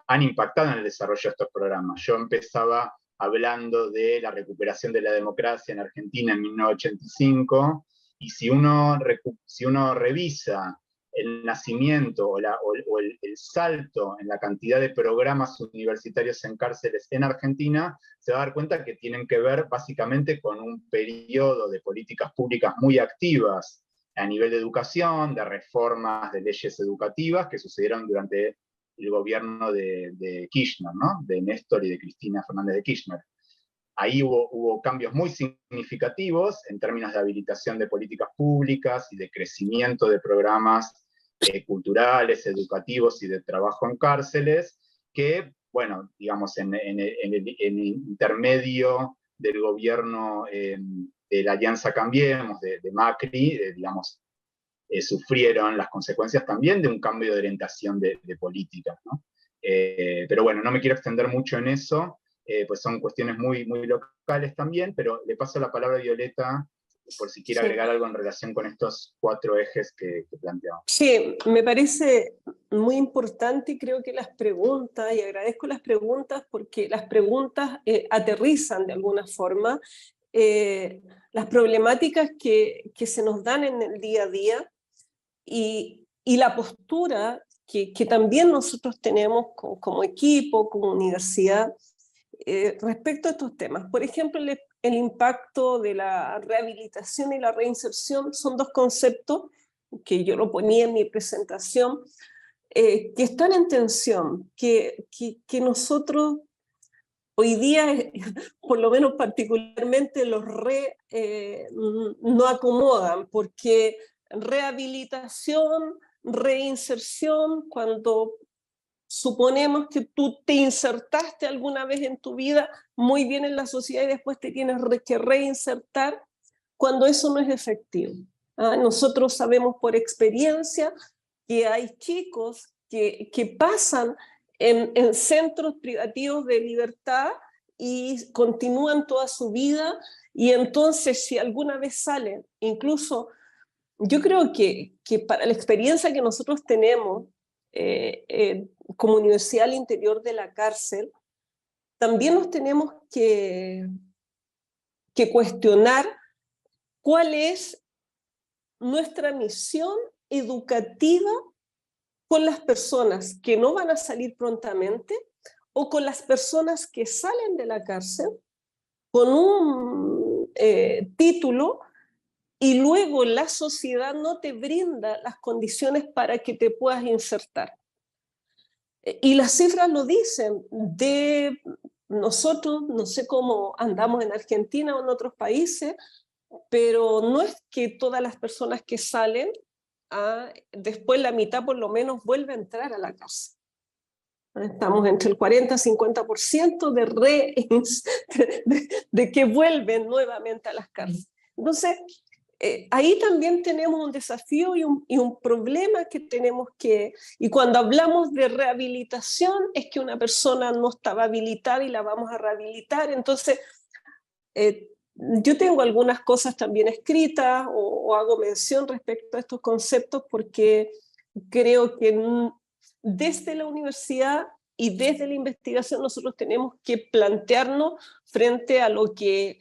han impactado en el desarrollo de estos programas. Yo empezaba hablando de la recuperación de la democracia en Argentina en 1985, y si uno revisa el nacimiento o el salto en la cantidad de programas universitarios en cárceles en Argentina, se va a dar cuenta que tienen que ver básicamente con un periodo de políticas públicas muy activas a nivel de educación, de reformas de leyes educativas que sucedieron durante el gobierno de Kirchner, ¿no? De Néstor y de Cristina Fernández de Kirchner. Ahí hubo cambios muy significativos en términos de habilitación de políticas públicas y de crecimiento de programas culturales, educativos y de trabajo en cárceles, que, bueno, digamos, en el intermedio del gobierno de la Alianza Cambiemos, de Macri, digamos, sufrieron las consecuencias también de un cambio de orientación de políticas, ¿no? Pero bueno, no me quiero extender mucho en eso, pues son cuestiones muy, muy locales también, pero le paso la palabra a Violeta por si quiere agregar algo en relación con estos 4 ejes que planteamos. Sí, me parece muy importante y creo que las preguntas, y agradezco las preguntas porque las preguntas aterrizan de alguna forma las problemáticas que se nos dan en el día a día y la postura que también nosotros tenemos como equipo, como universidad, respecto a estos temas. Por ejemplo, el impacto de la rehabilitación y la reinserción son 2 conceptos que yo lo ponía en mi presentación, que están en tensión, que nosotros hoy día, por lo menos particularmente, los no acomodan, porque rehabilitación, reinserción, cuando suponemos que tú te insertaste alguna vez en tu vida muy bien en la sociedad y después te tienes que reinsertar, cuando eso no es efectivo. Nosotros sabemos por experiencia que hay chicos que pasan en centros privativos de libertad y continúan toda su vida, y entonces si alguna vez salen, incluso yo creo que para la experiencia que nosotros tenemos como Universidad al interior de la cárcel, también nos tenemos que cuestionar cuál es nuestra misión educativa con las personas que no van a salir prontamente o con las personas que salen de la cárcel con un título y luego la sociedad no te brinda las condiciones para que te puedas insertar. Y las cifras lo dicen, de nosotros, no sé cómo andamos en Argentina o en otros países, pero no es que todas las personas que salen, después la mitad por lo menos vuelve a entrar a la casa. Estamos entre el 40-50% de que vuelven nuevamente a las cárceles. Entonces, ahí también tenemos un desafío y un problema que tenemos que, y cuando hablamos de rehabilitación es que una persona no estaba habilitada y la vamos a rehabilitar, entonces yo tengo algunas cosas también escritas o hago mención respecto a estos conceptos porque creo que desde la universidad y desde la investigación nosotros tenemos que plantearnos frente a lo que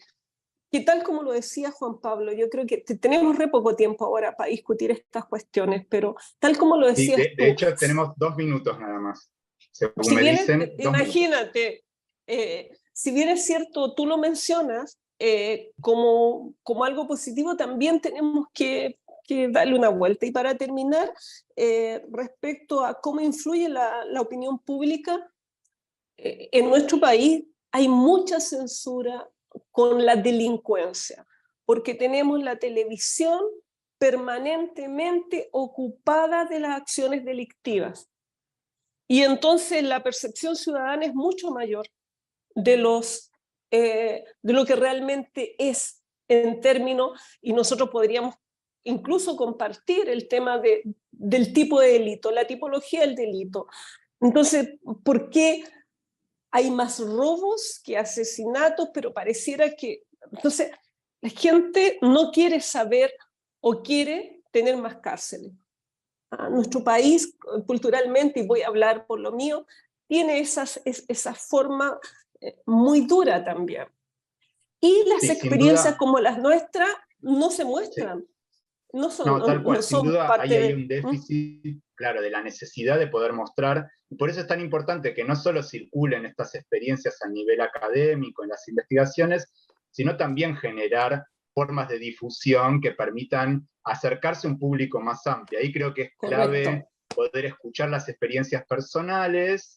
tal como lo decía Juan Pablo, yo creo que tenemos re poco tiempo ahora para discutir estas cuestiones, pero tal como lo Sí, decías de hecho tenemos 2 minutos nada más. Según si me bien dicen, 2 minutos. imagínate, si bien es cierto, tú lo mencionas como algo positivo, también tenemos que darle una vuelta. Y para terminar, respecto a cómo influye la opinión pública, en nuestro país hay mucha censura con la delincuencia, porque tenemos la televisión permanentemente ocupada de las acciones delictivas. Y entonces la percepción ciudadana es mucho mayor de lo que realmente es en términos, y nosotros podríamos incluso compartir el tema del tipo de delito, la tipología del delito. Entonces, ¿por qué hay más robos que asesinatos? Pero pareciera que, entonces, la gente no quiere saber o quiere tener más cárceles. Nuestro país culturalmente, y voy a hablar por lo mío, tiene esa forma muy dura también. Y las experiencias como las nuestras no se muestran. Sí. No, tal cual, sin duda ahí hay un de... déficit, claro, de la necesidad de poder mostrar. Y por eso es tan importante que no solo circulen estas experiencias a nivel académico en las investigaciones, sino también generar formas de difusión que permitan acercarse a un público más amplio. Ahí creo que es clave Correcto. poder escuchar las experiencias personales,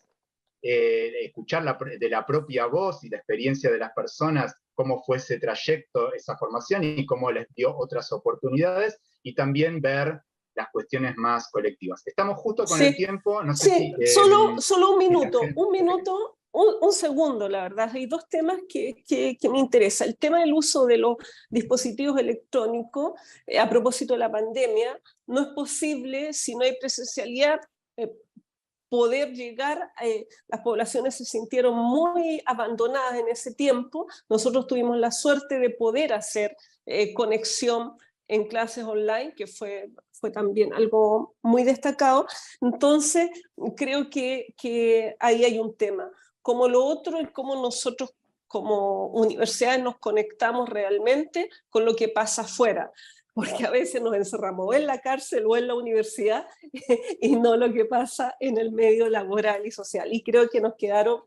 escuchar de la propia voz y la experiencia de las personas, cómo fue ese trayecto, esa formación y cómo les dio otras oportunidades, y también ver las cuestiones más colectivas. Estamos justo con el tiempo, no sé si... Solo un minuto, un segundo, la verdad. Hay dos temas que me interesan. El tema del uso de los dispositivos electrónicos, a propósito de la pandemia, no es posible, si no hay presencialidad, poder llegar, las poblaciones se sintieron muy abandonadas en ese tiempo. Nosotros tuvimos la suerte de poder hacer conexión en clases online, que fue también algo muy destacado. Entonces, creo que ahí hay un tema. Como lo otro es cómo nosotros como universidades nos conectamos realmente con lo que pasa afuera, porque a veces nos encerramos en la cárcel o en la universidad y no lo que pasa en el medio laboral y social. Y creo que nos quedaron,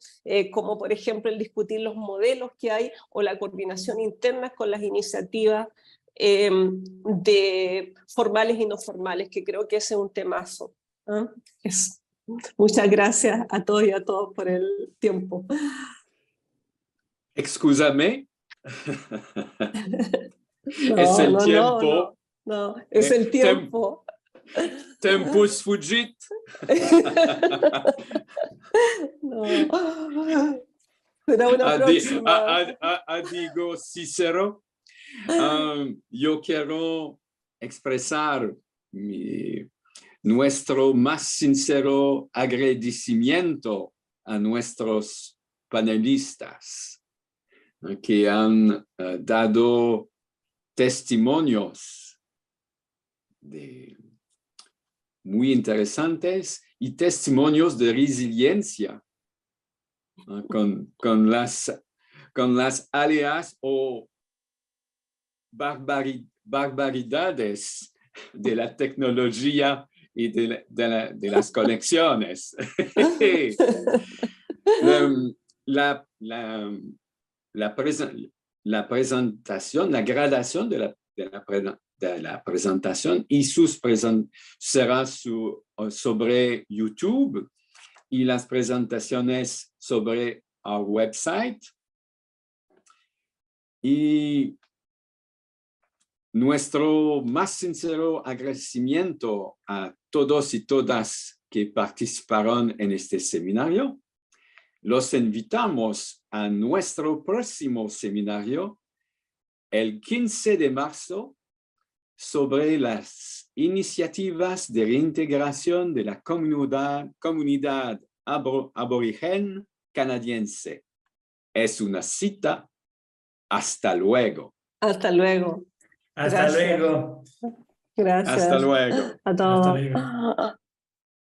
como por ejemplo el discutir los modelos que hay o la coordinación interna con las iniciativas de formales y no formales, que creo que ese es un temazo. Muchas gracias a todos y a todos por el tiempo. Excúsame. No, es el no, tiempo. no, es el tiempo. Tempus fugit. No. Será una próxima. Digo Cícero, yo quiero expresar nuestro más sincero agradecimiento a nuestros panelistas que han dado testimonios muy interesantes y testimonios de resiliencia con las áreas o barbaridades de la tecnología y de las conexiones. La presentación, la gradación de la presentación y será sobre YouTube y las presentaciones sobre our website. Y nuestro más sincero agradecimiento a todos y todas que participaron en este seminario. Los invitamos a nuestro próximo seminario el 15 de marzo sobre las iniciativas de reintegración de la comunidad aborigen canadiense. Es una cita. Hasta luego. Hasta luego. Hasta Gracias. luego. Gracias. Hasta luego. A todos. Hasta luego.